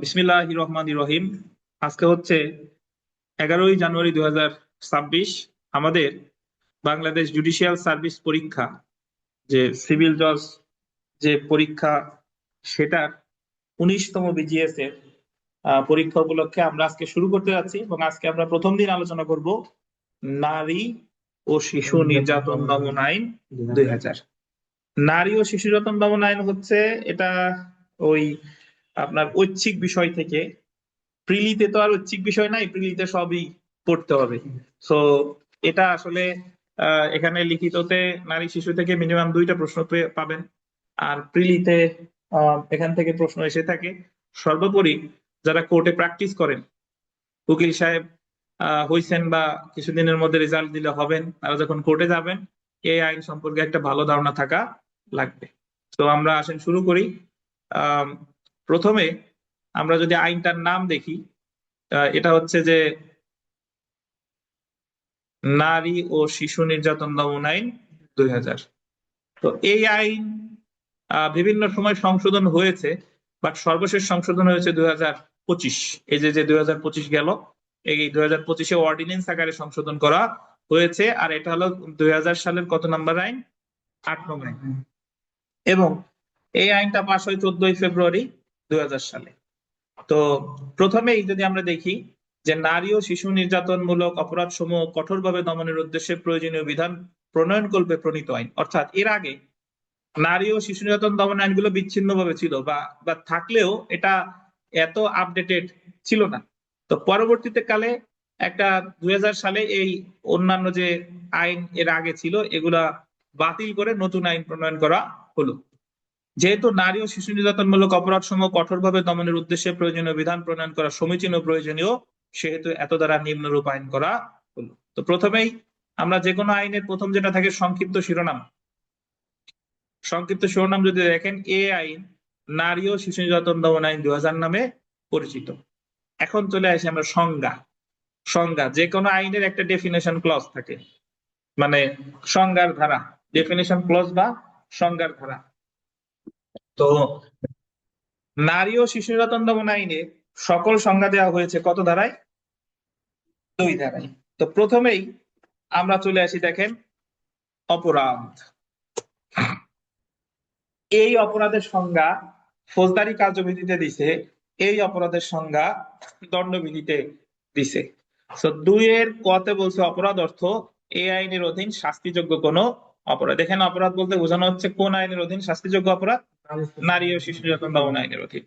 বিসমিল্লাহির রহমানির রহিম। আজকে হচ্ছে 11ই জানুয়ারি 2026। আমাদের বাংলাদেশ জুডিশিয়াল সার্ভিস পরীক্ষা, যে সিভিল জজ যে পরীক্ষা, সেটার 19তম বিজিএস এর পরীক্ষা উপলক্ষে আমরা আজকে শুরু করতে যাচ্ছি। এবং আজকে আমরা প্রথম দিন আলোচনা করব নারী ও শিশু নির্যাতন দমন আইন 2000। নারী ও শিশু নির্যাতন দমন আইন হচ্ছে, এটা ওই আপনার ঐচ্ছিক বিষয় থেকে, প্রিলিতে তো আর ঐচ্ছিক বিষয় নাই, প্রিলিতে সবই পড়তে হবে। তো এটা আসলে এখানে লিখিততে নারী শিশু থেকে মিনিমাম 2টা প্রশ্ন পাবেন, আর প্রিলিতে এখান থেকে প্রশ্ন এসে থাকে। সর্বোপরি যারা কোর্টে প্র্যাকটিস করেন, উকিল সাহেব হইছেন বা কিছুদিনের মধ্যে রেজাল্ট দিলে হবেন, তারা যখন কোর্টে যাবেন এই আইন সম্পর্কে একটা ভালো ধারণা থাকা লাগবে। তো আমরা আসেন শুরু করি। আহ প্রথমে আমরা যদি আইনটার নাম দেখি, এটা হচ্ছে যে নারী ও শিশু নির্যাতন দমন আইন 2000। তো এই আইন বিভিন্ন সময় সংশোধন হয়েছে, বাট সর্বশেষ সংশোধন হয়েছে 2025। এই যে 2025 গেল, এই 2025-এ অর্ডিন্যান্স আকারে সংশোধন করা হয়েছে। আর এটা হলো 2000 সালের কত নাম্বার আইন? 8 নম্বর আইন। এবং এই আইনটা পাশ হয় 14ই ফেব্রুয়ারি 2000 সালে। তো প্রথমেই যদি আমরা দেখি যে নারী ও শিশু নির্যাতনমূলক অপরাধ সমূহ কঠোরভাবে দমনের উদ্দেশ্যে প্রয়োজনীয় বিধান প্রণয়নকল্পে প্রণীত আইন, অর্থাৎ এর আগে নারী ও শিশু নির্যাতন দমন আইনগুলো বিচ্ছিন্ন ভাবে ছিল, বা থাকলেও এটা এত আপডেটেড ছিল না। তো পরবর্তীতে কালে একটা 2000 সালে এই অন্যান্য যে আইন এর আগে ছিল এগুলা বাতিল করে নতুন আইন প্রণয়ন করা হলো। যেহেতু নারী ও শিশু নির্যাতনমূলক অপরাধ সমূহ কঠোরভাবে দমনের উদ্দেশ্যে প্রয়োজনীয় বিধান প্রণয়ন করা সমীচীন ও প্রয়োজনীয়, সেহেতু এত দ্বারা নিম্নরূপ আইন করা হলো। তো প্রথমেই আমরা যে কোনো আইনের প্রথম যেটা থাকে সংক্ষিপ্ত শিরোনাম। সংক্ষিপ্ত শিরোনাম যদি দেখেন, এ আইন নারী ও শিশু নির্যাতন দমন আইন 2000 নামে পরিচিত। এখন চলে আসি আমরা সংজ্ঞা। সংজ্ঞা, যে কোনো আইনের একটা ডেফিনেশন ক্লজ থাকে, মানে সংজ্ঞার ধারা, ডেফিনেশন ক্লজ বা সংজ্ঞার ধারা। তো নারী ও শিশু নির্যাতন দমন আইনে সকল সংজ্ঞা দেওয়া হয়েছে কত ধারায়? 2 ধারায়। তো প্রথমেই আমরা চলে আসি, দেখেন অপরাধ। এই অপরাধের সংজ্ঞা ফৌজদারি কার্যবিধিতে দিছে, এই অপরাধের সংজ্ঞা দণ্ডবিধিতে দিছে। তো 2 এর কতে বলছে অপরাধ অর্থ এই আইনের অধীন শাস্তিযোগ্য কোন অপরাধ। এখানে অপরাধ বলতে বোঝানো হচ্ছে কোন আইনের অধীন শাস্তিযোগ্য অপরাধ? নারী ও শিশু নির্যাতন দমন আইনের অধীন।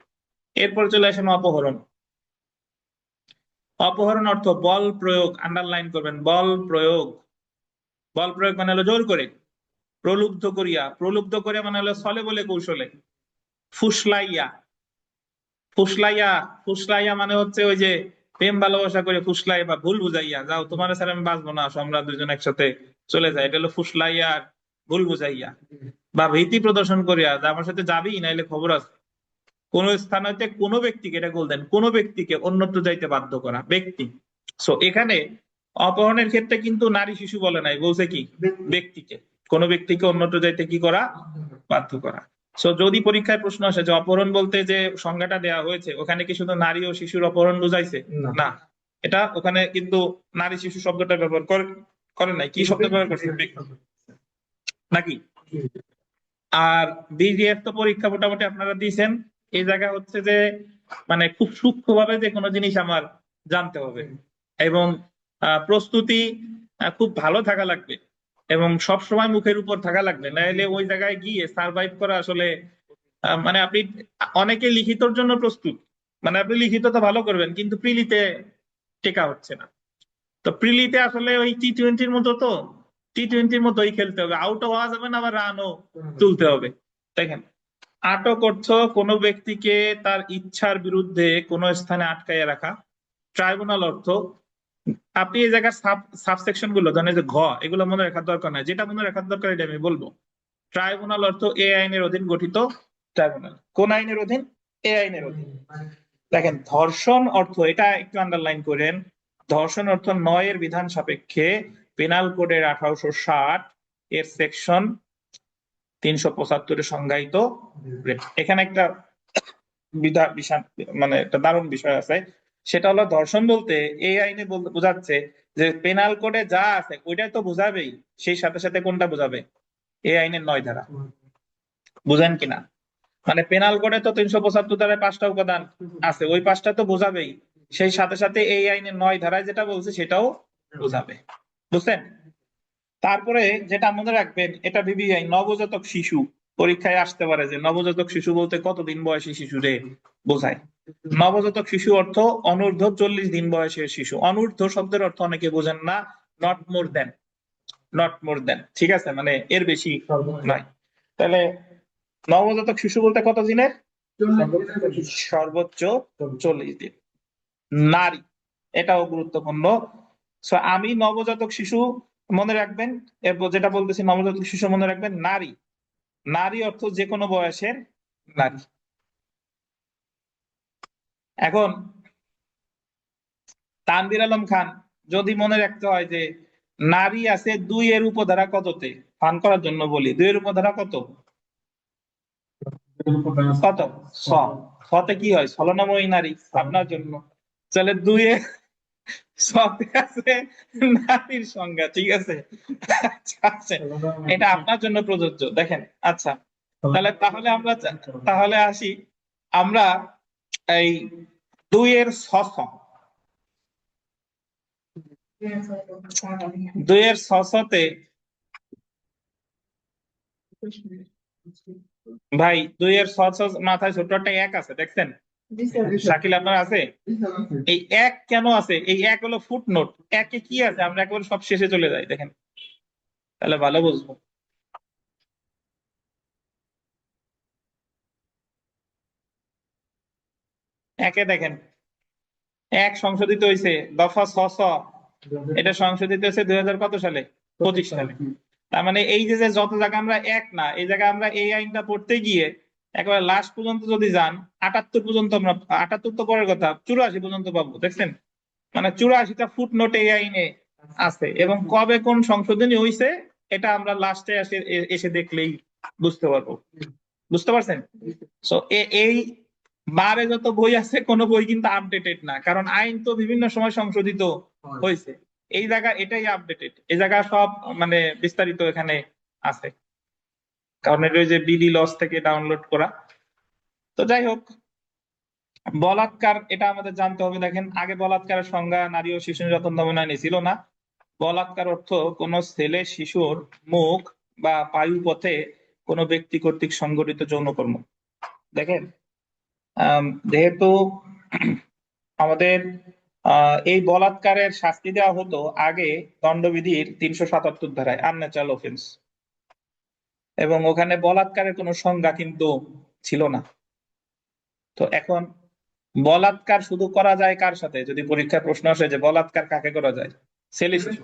এরপর চলে আসেন অপহরণ। অপহরণ অর্থ বল প্রয়োগ, আন্ডারলাইন করবেন, বল প্রয়োগ। বল প্রয়োগ মানে হলো জোর করে, প্রলুব্ধ করিয়া, প্রলুব্ধ করে মানে হলো ছলে বলে কৌশলে, ফুসলাইয়া। ফুসলাইয়া, ফুসলাইয়া মানে হচ্ছে ওই যে প্রেম ভালোবাসা করে ফুসলাই বা ভুল বুঝাইয়া, যাও তোমার ছাড়া আমি বাঁচবো না, আমরা দুজন একসাথে চলে যাই, এটা হলো ফুসলাইয়া, ভুল বুঝাইয়া। বা ভীতি প্রদর্শন করিয়া, যে আমার সাথে যাবি নাইলে খবর আছে। কোন স্থান হইতে কোনো ব্যক্তিকে, এটা বলতেন, কোনো ব্যক্তিকে অন্যত্র যাইতে বাধ্য করা, ব্যক্তি। সো এখানে অপহরণের ক্ষেত্রে কিন্তু নারী শিশু বলে নাই, বলছে কি? ব্যক্তিকে, কোনো ব্যক্তিকে অন্যত্র যাইতে কি করা? বাধ্য করা। সো যদি পরীক্ষায় প্রশ্ন আসে যে অপহরণ বলতে যে সংজ্ঞাটা দেওয়া হয়েছে, ওখানে কি শুধু নারী ও শিশুর অপহরণ বুঝাইছে? না, এটা ওখানে কিন্তু নারী শিশু শব্দটা ব্যবহার করে নাই। কি শব্দ ব্যবহার করছে? নাকি? আর বিজিএস তো পরীক্ষা মোটামুটি আপনারা দিয়েছেন। এই জায়গা হচ্ছে যে মানে খুব সূক্ষ্মভাবে যে কোনো জিনিস আমার জানতে হবে, এবং প্রস্তুতি খুব ভালো থাকা লাগবে, এবং সব সময় মুখের উপর থাকা লাগবে, নাহলে ওই জায়গায় গিয়ে সার্ভাইভ করা আসলে মানে আপনি, অনেকে লিখিতর জন্য প্রস্তুত, মানে আপনি লিখিত তো ভালো করবেন কিন্তু প্রিলিতে টেকা হচ্ছে না। তো প্রিলিতে আসলে ওই টি-20-র মতো, তো টি-20-র মতোই খেলতে হবে, আউট হওয়া যাবে না, আবার রানও তুলতে হবে। দেখেন, আটক অর্থ কোনো ব্যক্তিকে তার ইচ্ছার বিরুদ্ধে কোনো স্থানে আটকাইয়া রাখা। ট্রাইব্যুনাল অর্থ, আপনি এই জায়গার সাবসেকশন গুলো জানেন যে ঘ, এগুলো মনে রাখার দরকার নাই, যেটা মনে রাখার দরকার এটা আমি বলবো। ট্রাইব্যুনাল অর্থ এ আইনের অধীন গঠিত ট্রাইব্যুনাল। কোন আইনের অধীন? এ আইনের অধীন। দেখেন, ধর্ষণ অর্থ, এটা একটু আন্ডারলাইন করেন, ধর্ষণ অর্থ 9 এর বিধান সাপেক্ষে পেনাল কোডের 1860 এর সেকশন 375 এ সংজ্ঞায়িত। এখানে একটা মানে একটা দারুণ বিষয় আছে, সেটা হলো ধর্ষণ বলতে এই আইনে বোঝাচ্ছে যে পেনাল কোডে যা আছে ওইটাই তো বোঝাবেই, সেই সাথে সাথে কোনটা বোঝাবে, এই আইনের 9 ধারা। বুঝেন কিনা? মানে পেনাল কোডে তো 375 ধারায় 5টা উপাদান আছে, ওই 5টা তো বোঝাবেই, সেই সাথে সাথে এই আইনের 9 ধারায় যেটা বলছে সেটাও বোঝাবে। বুঝছেন? তারপরে যেটা মনে রাখবেন, এটা ভিভিআই নবজাতক শিশু পরীক্ষায় আসতে পারে, যে নবজাতক শিশু বলতে কতদিন বয়সী শিশুরে বোঝায়। নবজাতক শিশু অর্থ অনূর্ধ্ব 40 দিন বয়সের শিশু। অনূর্ধ্ব শব্দের অর্থ অনেকে বোঝেন না, not more then, not more দেন, ঠিক আছে, মানে এর বেশি নয়। তাহলে নবজাতক শিশু বলতে কত দিনের? সর্বোচ্চ 40 দিন। নারী, এটাও গুরুত্বপূর্ণ। আমি নবজাতক শিশু মনে রাখবেন, এরপর যেটা বলতেছি নবজাতক শিশু মনে রাখবেন, নারী, নারী অর্থ যে কোনো বয়সের নারী। এখন তানভীর আলম খান, যদি মনে রাখতে হয় যে নারী আছে 2 এর উপধারা কততে, ফান করার জন্য বলি, 2 এর উপধারা কত? কত? ছ। ছতে কি হয়? ছলনাময়ী নারী, আপনার জন্য। তাহলে 2 এ ছতে আছে নারীর সংজ্ঞা, ঠিক আছে? আচ্ছা, এটা আপনার জন্য প্রযোজ্য, দেখেন। আচ্ছা, তাহলে আমরা আসি আমরা এই 2 এর ছ, 2 এর তে ভাই 2 এর মাথায় ছোট্ট একটা 1 আছে, দেখছেন? শাকিল, আপনার আছে? এই 1 কেন আছে? এই 1 হলো ফুটনোট। 1 এ কি আছে আমরা একেবারে সব শেষে চলে যাই, দেখেন, তাহলে ভালো বুঝবো। একে দেখেন, 1 সংশোধিত হয়েছে দফা 6 এটা সংশোধিত হয়েছে 2000 কত সালে? 25 সালে। তার মানে এই যে যে যত জায়গা আমরা 1 না, এই জায়গায় আমরা এই আইনটা পড়তে গিয়ে একেবারে লাস্ট পর্যন্ত যদি যান, 78 পর্যন্ত আমরা, 78 তো পরের কথা, 84 পর্যন্ত পাবো, দেখছেন? মানে 84টা ফুটনোট এই আইনে আছে, এবং কবে কোন সংশোধনী হয়েছে এটা আমরা লাস্টে এসে এসে দেখলেই বুঝতে পারবো। বুঝতে পারছেন? তো এই বারে যত বই আছে, কোন বই কিন্তু আপডেটেড না, কারণ আইন তো বিভিন্ন সময় সংশোধিত হয়েছে। এই জায়গা এটাই আপডেটেড, এই জায়গা সব মানে বিস্তারিত এখানে আছে, কারণ এটা ওই যে বিডি লস থেকে ডাউনলোড করা। তো যাই হোক, বলাৎকার এটা আমাদের জানতে হবে। দেখেন, আগে বলাৎকারের সংজ্ঞা নারী ও শিশু নির্যাতন দমন আইনে ছিল না। বলাৎকার অর্থ কোন ছেলে শিশুর মুখ বা পায়ুপথে কোন ব্যক্তি কর্তৃক সংঘটিত যৌনকর্ম। দেখেন, যেহেতু আমাদের এই বলাৎকারের শাস্তি দেওয়া হতো আগে দণ্ডবিধির 377 ধারায়, আনন্যাচারাল অফেন্স, এবং ওখানে বলাৎকারের কোনো সংজ্ঞা কিন্তু ছিল না। তো এখন বলাৎকার শুধু করা যায় কার সাথে? যদি পরীক্ষায় প্রশ্ন আসে যে বলাৎকার কাকে করা যায়, ছেলে শিশু,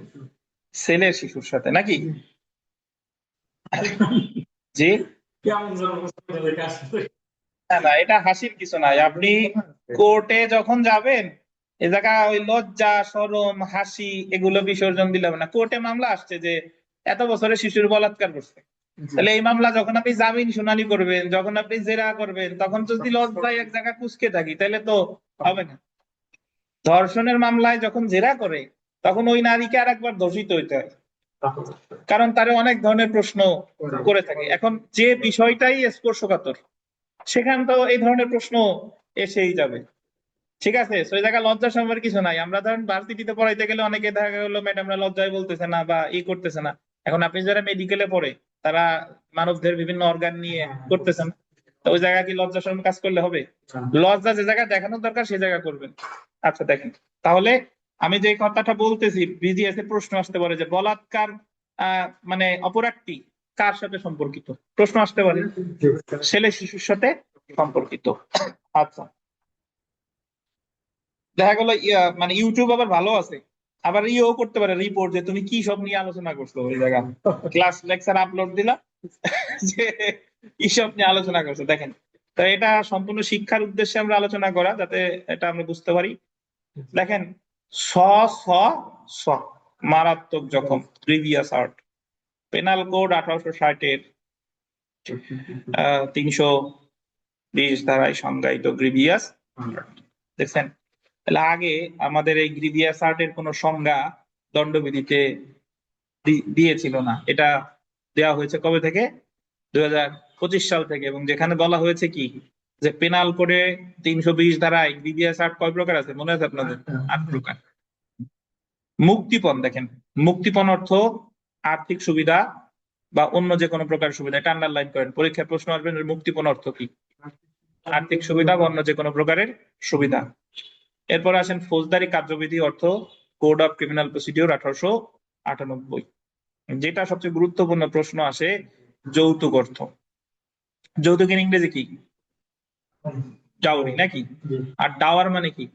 ছেলের শিশুর সাথে নাকি? জি, না না, এটা হাসির কিছু নাই। আপনি কোর্টে যখন যাবেন, এ জায়গা ওই লজ্জা শরম হাসি এগুলো বিসর্জন দিলাম না। কোর্টে মামলা আসছে যে এত বছরে শিশুর বলাৎকার করছে, তাহলে এই মামলা যখন আপনি জামিন শুনানি করবেন, যখন আপনি জেরা করবেন, তখন যদি লজ্জায় এক জায়গায় কুঁচকে থাকি, তাহলে তো হবে না। ধর্ষণের মামলায় যখন জেরা করে, তখন ওই নারীকে আর একবার ধর্ষিত হইতে হয়, কারণ তারা অনেক ধরনের প্রশ্ন করে থাকে। এখন যে বিষয়টাই স্পর্শকাতর, সেখান তো এই ধরনের প্রশ্ন এসেই যাবে, ঠিক আছে? সেই জায়গায় লজ্জা সবার কিছু নাই। আমরা ধরেন ভার্সিটিতে পড়াইতে গেলে অনেকে দেখা গেলো ম্যাডামরা লজ্জায় বলতেছে না বা করতেছে না। এখন আপনি যারা মেডিকেলে পড়ে, তারা মানবদের বিভিন্ন অর্গান নিয়ে করতেছেন, তো ওই জায়গায় কি লজ্জা শরম কাজ করলে হবে? লজ্জা যে জায়গায় দেখানোর দরকার সেই জায়গায় করবেন। আচ্ছা, দেখেন, তাহলে আমি যে কথাটা বলতেছি, বিজিএস এর প্রশ্ন আসতে পারে যে বলাৎকার মানে অপরাধটি কার সাথে সম্পর্কিত, প্রশ্ন আসতে পারে, ছেলে শিশুর সাথে সম্পর্কিত। আচ্ছা, দেখা গেল মানে ইউটিউব আবার ভালো আছে, আবার করতে পারে রিপোর্ট যে তুমি কি সব নিয়ে আলোচনা করছো, ওই জায়গা ক্লাস লেকচার আপলোড দিলা যে কি সব নিয়ে আলোচনা করছো। দেখেন, তো এটা সম্পূর্ণ শিক্ষার উদ্দেশ্যে আমরা আলোচনা করা, যাতে এটা আমরা বুঝতে পারি। দেখেন, স স স মারাত্মক জখম, প্রিভিয়াস আর্ট, পেনাল কোড 1860-এর 300 20 ধারায় সংজ্ঞায়িত গ্রিভিয়াস মার্ডার। দেখছেন, তাহলে আগে আমাদের এই গ্রিভিয়াস আর্টের কোনো সংজ্ঞা দণ্ডবিধিতে দিয়েছিল না, এটা দেওয়া হয়েছে কবে থেকে? 2025 সাল থেকে। এবং যেখানে বলা হয়েছে কি, যে পেনাল কোডে 320 ধারায় গ্রিভিয়াস আর্ট কয় প্রকার আছে মনে আছে আপনাদের? 8 প্রকার। মুক্তিপণ, দেখেন মুক্তিপণ অর্থ আর্থিক সুবিধা বা অন্য যে কোনো প্রকার সুবিধা, এটা আন্ডারলাইন করেন, পরীক্ষায় প্রশ্ন আসবে মুক্তিপণ অর্থ কি? আর্থিক সুবিধা বা অন্য যে কোনো প্রকারের সুবিধা। এরপর আসেন ফৌজদারি কার্যবিধি অর্থ কোড অফ ক্রিমিনাল প্রসিডিওর 1898। যেটা সবচেয়ে গুরুত্বপূর্ণ প্রশ্ন আসে, যৌতুক অর্থ। যৌতুকের ইংরেজি কি? ডাউরি নাকি? আর ডাওয়ার মানে কি?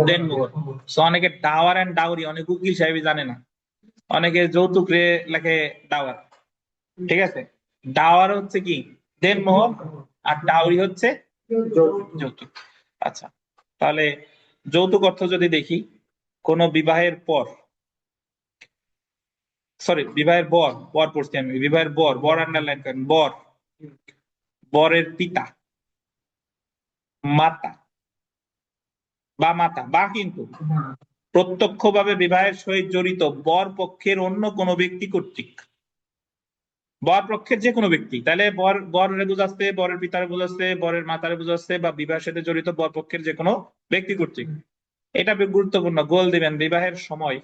দেনমোহর। সো অনেকে ডাওয়ার এন্ড ডাউরি, অনেক উকিল সাহেবই জানে না, অনেকে যৌতুক রে লেখে ডাওয়ার। ঠিক আছে, ডাওয়ার হচ্ছে কি? দেনমোহর। আর ডাউরি হচ্ছে যৌতুক। আচ্ছা, তাহলে যৌতুক অর্থ যদি দেখি, কোন বিবাহের পর, সরি বিবাহের বর, বর পড়ছি আমি, বিবাহের বর, বর আন্ডারলাইন করেন, বর, বরের পিতা, মাতা বা মাতা বা কিন্তু প্রত্যক্ষভাবে বিবাহের সহিত জড়িত বর পক্ষের অন্য কোনো ব্যক্তি কর্তৃক, বর পক্ষের যে কোনো ব্যক্তি, তাহলে বর, বরের বুঝাচ্ছে, বরের পিতারে বুঝাচ্ছে, বরের মাতারে বুঝাচ্ছে, বা বিবাহের সাথে জড়িত বর পক্ষের যে কোনো ব্যক্তি কর্তৃক। এটা গুরুত্বপূর্ণ, গোল দিবেন বিবাহের সময়,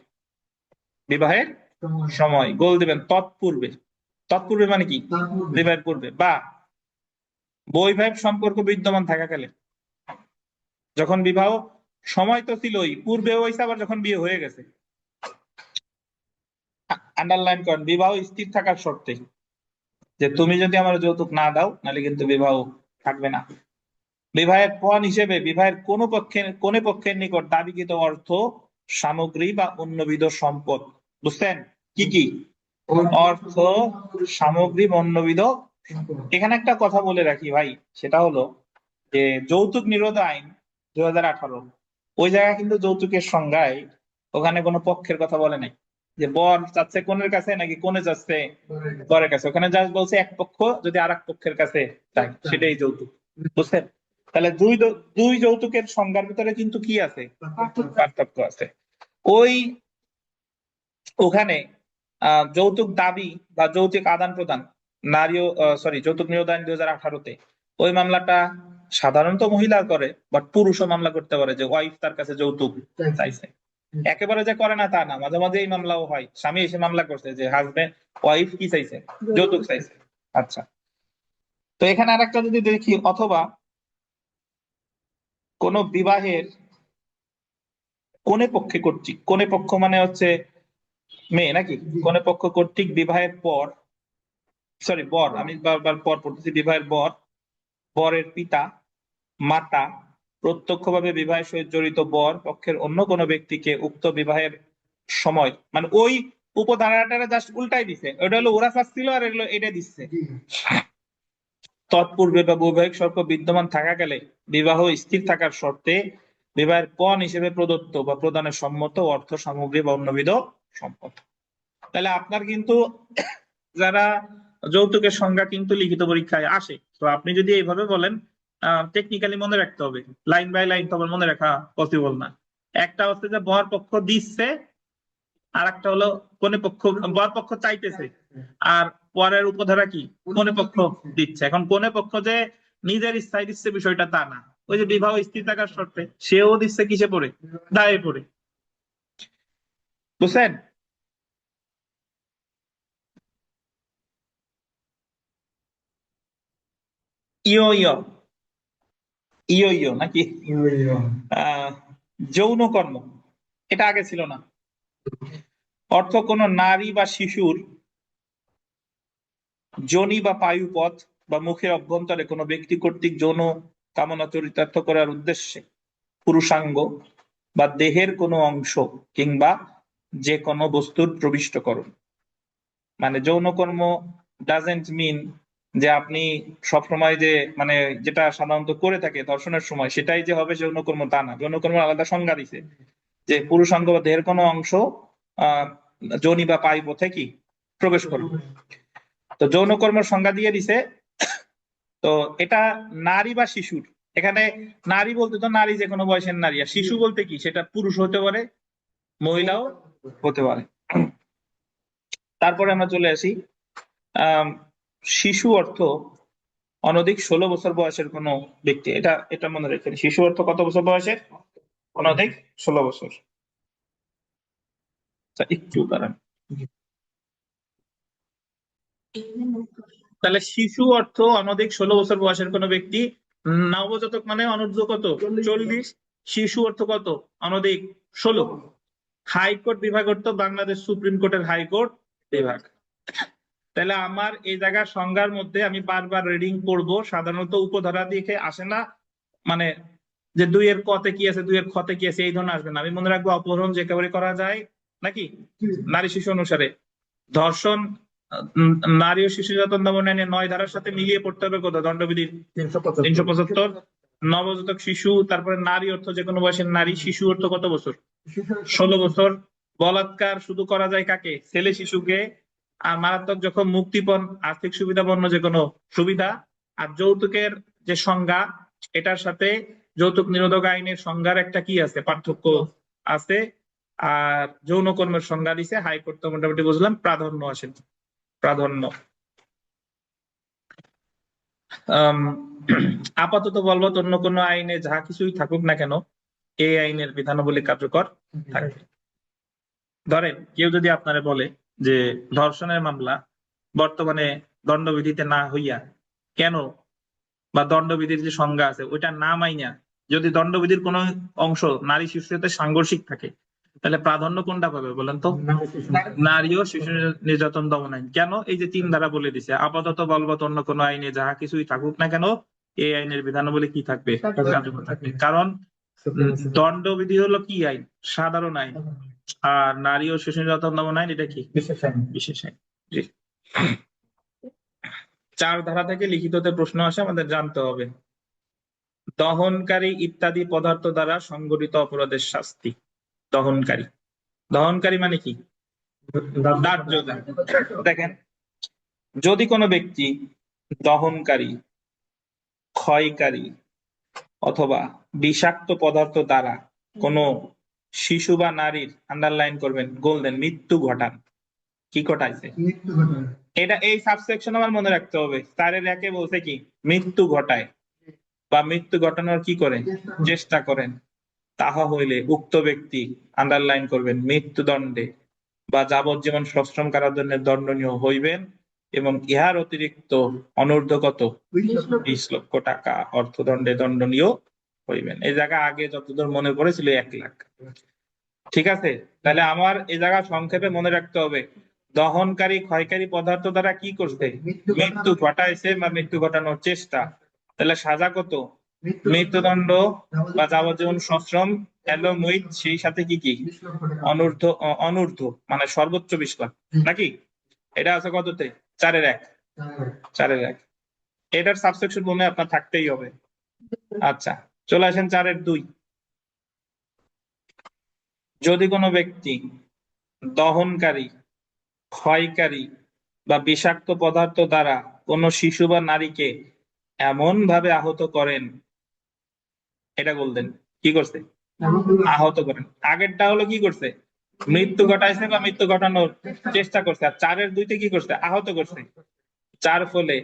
বিবাহের সময় গোল দিবেন তৎপূর্বে। তৎপূর্বে মানে কি? বিবাহের পূর্বে, বা বৈবাহিক সম্পর্ক বিদ্যমান থাকাকালে। যখন বিবাহ, সময় তো ছিলই, পূর্বে হয়েছে, আবার যখন বিয়ে হয়ে গেছে। আন্ডারলাইন করেন, বিবাহ স্থির থাকার শর্তে, যে তুমি যদি আমার যৌতুক না দাও নাহলে কিন্তু বিবাহ থাকবে না। বিবাহের পণ হিসেবে বিবাহের কোন পক্ষের নিকট দাবিকৃত অর্থ, সামগ্রী বা অন্যবিধ সম্পদ। বুঝছেন কি কি? অর্থ, সামগ্রী, অন্যবিধ। এখানে একটা কথা বলে রাখি ভাই, সেটা হলো যে যৌতুক নিরোধ আইন 2018, ওই জায়গায় কিন্তু যৌতুকের সংজ্ঞায় ওখানে কোনো পক্ষের কথা বলে নাই, যে বর চাচ্ছে কনের কাছে নাকি কনে যাচ্ছে বরের কাছে। ওখানে জাস্ট বলছে এক পক্ষ যদি আর এক পক্ষের কাছে চায় সেটাই যৌতুক। বুঝছেন? তাহলে দুই যৌতুকের সংজ্ঞার ভিতরে কিন্তু কি আছে? পার্থক্য আছে। ওই ওখানে যৌতুক দাবি বা যৌতুক আদান প্রদান, নারী, সরি যৌতুক নিরোধ আইন 2018-তে, ওই মামলাটা সাধারণত মহিলা করে, বাট পুরুষও মামলা করতে পারে, যে ওয়াইফ তার কাছে যৌতুক চাইছে। একেবারে যে করে না তা না, মাঝে মাঝে এই মামলাও হয়, স্বামী এসে মামলা করছে যে হাজবেন্ড, ওয়াইফ কি চাইছে? যৌতুক চাইছে। আচ্ছা, তো এখানে আরেকটা যদি দেখি, অথবা কোন বিবাহের কোনে পক্ষে কর্তৃক, কোনে পক্ষ মানে হচ্ছে মেয়ে নাকি, কোনে পক্ষ কর্তৃক বিবাহের পর, সরি বর, আমি বারবার পর পড়তেছি, বিবাহের বর, বরের পিতা, মাতা, প্রত্যক্ষভাবে বিবাহের সহিত জড়িত বর পক্ষের অন্য কোনো ব্যক্তিকে উক্ত বিবাহের সময়, মানে ওই উপধারাটা জাস্ট উল্টাই দিছে, ওটা হলো ওরা চাচ্ছিল আর এগুলো এটা দিচ্ছে। তৎপূর্বে বা বৈবাহিক সম্পর্ক বিদ্যমান থাকাকালে বিবাহ স্থির থাকার শর্তে বিবাহের পণ হিসেবে প্রদত্ত বা প্রদানের সম্মত অর্থ, সামগ্রী বা অন্যবিধ সম্পদ। তাহলে আপনার কিন্তু যারা যৌতুকের সংজ্ঞা কিন্তু লিখিত পরীক্ষায় আসে, তো আপনি যদি এইভাবে বলেন, টেকনিক্যালি মনে রাখতে হবে, লাইন বাই লাইন তো মনে রাখা পসিবল না। একটা হচ্ছে যে বর পক্ষ দিচ্ছে, আর একটা হলো কোনে পক্ষ, বর পক্ষ চাইতেছে, আর পরের উপধারা কি? কোনে পক্ষ দিচ্ছে। এখন কোনে পক্ষ যে নিজের ইচ্ছায় দিচ্ছে বিষয়টা তা না, ওই যে বিবাহ স্থির থাকার শর্তে, সেও দিচ্ছে কিসে পড়ে? দায়ে পড়ে। বুঝছেন? ইয়ো ইয়ো ইয়ো ইয়ো নাকি? আহ যৌন কর্ম, এটা আগে ছিল না। অর্থ কোন নারী বা শিশুর যোনি বা পায়ুপথ বা মুখের অভ্যন্তরে কোনো ব্যক্তি কর্তৃক যৌন কামনা চরিতার্থ করার উদ্দেশ্যে পুরুষাঙ্গ বা দেহের কোনো অংশ কিংবা যে কোনো বস্তুর প্রবিষ্টকরণ। মানে যৌনকর্ম ডাজেন্ট মিন যে আপনি সবসময় যে, মানে যেটা সাধারণত করে থাকে দর্শনের সময় সেটাই যে হবে যৌনকর্ম, তা না। যৌনকর্ম আলাদা সংজ্ঞা দিছে, যে পুরুষাঙ্গ বা দেহের কোনো অংশ আহ যোনি বা পায়ু পথে কি প্রবেশ করবে। তো যৌনকর্মের সংজ্ঞা দিয়ে দিছে তো এটা নারী বা শিশুর, এখানে নারী বলতে তো নারী যে কোনো বয়সের নারী, আর শিশু বলতে কি সেটা পুরুষ হতে পারে, মহিলাও হতে পারে। তারপরে আমরা চলে আসি আহ শিশু অর্থ অনধিক 16 বছর বয়সের কোনো ব্যক্তি। এটা এটা মনে রাখবেন, শিশু অর্থ কত বছর বয়সের? অনধিক 16 বছর। আচ্ছা, একটু দাঁড়ান। তাহলে শিশু অর্থ অনধিক 16 বছর বয়সের কোনো ব্যক্তি। নবজাতক মানে অনূর্ধ্ব কত? 40। শিশু অর্থ কত? অনধিক 16। হাইকোর্ট বিভাগ অর্থ বাংলাদেশ সুপ্রিম কোর্টের হাইকোর্ট বিভাগ। তাহলে আমার এই জায়গার সংজ্ঞার মধ্যে আমি বারবার রিডিং করব, সাধারণত উপধারা দেখে আসে না, মানে যে 2 এর কতে কি আছে, 2 এর খতে কি আছে, এই ধরনের আসবে না। আমি মনে রাখবো অপহরণ যে একেবারে করা যায় নাকি নারী শিশু অনুসারে, ধর্ষণ নারী ও শিশু নির্যাতন দমন আইনের 9 ধারার সাথে মিলিয়ে পড়তে হবে কত? দণ্ডবিধির 375। নবজাতক শিশু, তারপরে নারী অর্থ যে কোনো বয়সের নারী, শিশু অর্থ কত বছর? 16 বছর। বলাৎকার শুধু করা যায় কাকে? ছেলে শিশুকে। আর মারাত্মক যখন মুক্তিপণ, আর্থিক সুবিধাপন্ন যে কোনো সুবিধা। আর যৌতুকের যে সংজ্ঞা, এটার সাথে যৌতুক নিরোধক আইনের সংজ্ঞার একটা কি আছে? পার্থক্য আছে। আর যৌন কর্মের সংজ্ঞা দিছে হাইকোর্ট, তো মোটামুটি বুঝলাম। প্রাধান্য আসে, প্রাধান্য। আম, আপাতত বলবৎ অন্য কোনো আইনে যাহা কিছুই থাকুক না কেন, এই আইনের বিধানাবলী কার্যকর থাকবে। ধরেন কেউ যদি আপনারে বলে যে ধর্ষণের মামলা বর্তমানে দণ্ডবিধিতে না হইয়া কেন, বা দণ্ডবিধির যে সংজ্ঞা আছে ওইটা না মাইনা যদি দণ্ডবিধির কোনো অংশ নারী শিশুর সাথে সাংঘর্ষিক থাকে, তাহলে প্রাধান্য কোনটা পাবে বলেন তো? নারী ও শিশু নির্যাতন দমন আইন। কেন? এই যে 3 ধারা বলে দিছে, আপাতত বলবৎ অন্য কোনো আইনে যাহা কিছুই থাকুক না কেন, এই আইনের বিধানাবলী কি থাকবে? কার্যকর থাকবে। কারণ দণ্ডবিধি হলো কি আইন? সাধারণ আইন। আর নারী ও শিশু নির্যাতন দমন আইন এটা কি? বিশেষ আইন। জি। 4 ধারা থেকে লিখিততে প্রশ্ন আসে, আমাদের জানতে হবে। দহনকারী ইত্যাদি পদার্থ দ্বারা সংঘটিত অপরাধের শাস্তি। দহনকারী, দহনকারী মানে কি? দাহ্য। দেখেন, যদি কোনো ব্যক্তি দহনকারী, ক্ষয়কারী অথবা বিষাক্ত পদার্থ দ্বারা কোনো শিশু বা নারীর, আন্ডারলাইন করবেন, গোল্ডেন, মৃত্যু ঘটান। কি ঘটাইছে? এটা এই সাবসেকশন আমার মনে রাখতে হবে। তারের একে বলছে কি? মৃত্যু ঘটায় বা মৃত্যু ঘটানোর কি করেন? চেষ্টা করেন। তাহা হইলে উক্ত ব্যক্তি, আন্ডারলাইন করবেন, মৃত্যুদণ্ডে বা যাবজ্জীবন সশ্রম কারাদণ্ডে দণ্ডনীয় হইবেন এবং ইহার অতিরিক্ত অনূর্ধ্ব কত? 20 লক্ষ টাকা অর্থদণ্ডে দণ্ডনীয় হইবেন। এই জায়গা আগে যতদূর মনে পড়েছিল 1 লাখ। ঠিক আছে, তাহলে আমার এই জায়গা সংক্ষেপে মনে রাখতে হবে, দহনকারী ক্ষয়কারী পদার্থ দ্বারা কি করছে? মৃত্যু ঘটাইছে বা মৃত্যু ঘটানোর চেষ্টা। তাহলে সাজা কত? মৃত্যুদণ্ড বা যাবজ্জীবন সশ্রম, এবং উইথ সেই সাথে কি কি? অনূর্ধ্ব, অনূর্ধ্ব মানে সর্বোচ্চ 20 লাখ নাকি? এটা আছে কততে? 4-এর 1। 4-এর 1। এটার সাবসেকশন মনে আপনার থাকতেই হবে। আচ্ছা, চলে আসেন 4-এর 2। যদি কোনো ব্যক্তি দহনকারী, ক্ষয়কারী বা বিষাক্ত পদার্থ দ্বারা কোনো শিশু বা নারীকে এমন ভাবে আহত করেন, এটা বলতেন কি করছে? আহত করেন। আগেরটা হলো কি করছে? মৃত্যু ঘটাইছে বা মৃত্যু ঘটানোর চেষ্টা করছে। আর 4-এর 2-তে কি করছে? আহত করছে। যার ফলে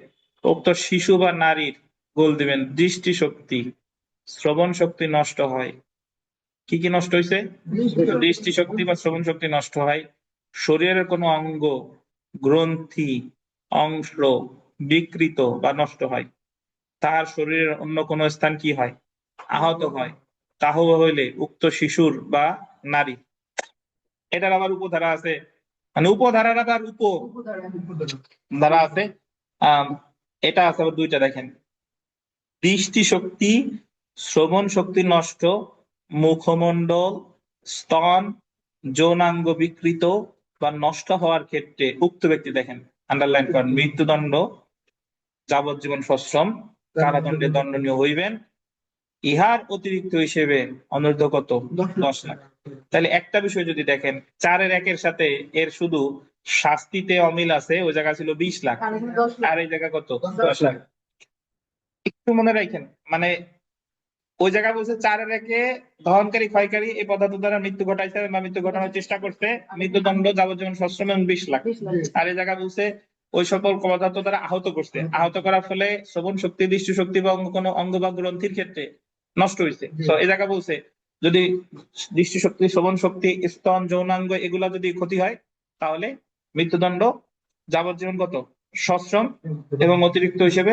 উক্ত শিশু বা নারীর, গোল দিবেন, দৃষ্টিশক্তি, শ্রবণ শক্তি নষ্ট হয়। কি কি নষ্ট হয়েছে? দৃষ্টিশক্তি বা শ্রবণ শক্তি নষ্ট হয়। শরীরের কোনো অঙ্গ, গ্রন্থি, অংশ বিকৃত বা নষ্ট হয়। তার শরীরের অন্য কোনো স্থান কি হয়? আহত হয়। তাহ হইলে উক্ত শিশুর বা নারী। এটার আবার উপধারা আছে, মানে উপধারার আবার ধারা আছে। আহ এটা আছে আবার 2টা, দেখেন। দৃষ্টিশক্তি, শ্রবণ শক্তি নষ্ট, মুখমণ্ডল, স্তন, যৌনাঙ্গ বিকৃত বা নষ্ট হওয়ার ক্ষেত্রে উক্ত ব্যক্তি, দেখেন আন্ডারলাইন করেন, মৃত্যুদণ্ড, যাবজ্জীবন সশ্রম কারাদণ্ডে দণ্ডনীয় হইবেন। ইহার অতিরিক্ত হিসেবে অনূর্ধ্ব কত? 10 লাখ। তাহলে একটা বিষয় যদি দেখেন, 4-এর 1-এর সাথে এর শুধু শাস্তিতে অমিল আছে, ওই জায়গা ছিল 20 লাখ, আর এই জায়গা কত? 10 লাখ। একটু মনে রাখেন, মানে ওই জায়গায় বলছে 4-এর 1-এ দহনকারী ক্ষয়কারী এই পদার্থ দ্বারা মৃত্যু ঘটাইছে বা মৃত্যু ঘটানোর চেষ্টা করছে, মৃত্যুদণ্ড, যাবজ্জীবন সশ্রম এবং 20 লাখ। আর এই জায়গায় বলছে ওই সকল পদার্থ দ্বারা আহত করছে, আহত করার ফলে শ্রবণ শক্তি, দৃষ্টি শক্তি বা অন্য কোনো অঙ্গ বা গ্রন্থির ক্ষেত্রে নষ্ট হয়েছে। তো এই জায়গায় বলছে যদি দৃষ্টি শক্তি, শ্রবণ শক্তি, স্তন, যৌনাঙ্গ এগুলা যদি ক্ষতি হয় তাহলে মৃত্যুদণ্ড, যাবজ্জীবন কত সশ্রম এবং অতিরিক্ত হিসেবে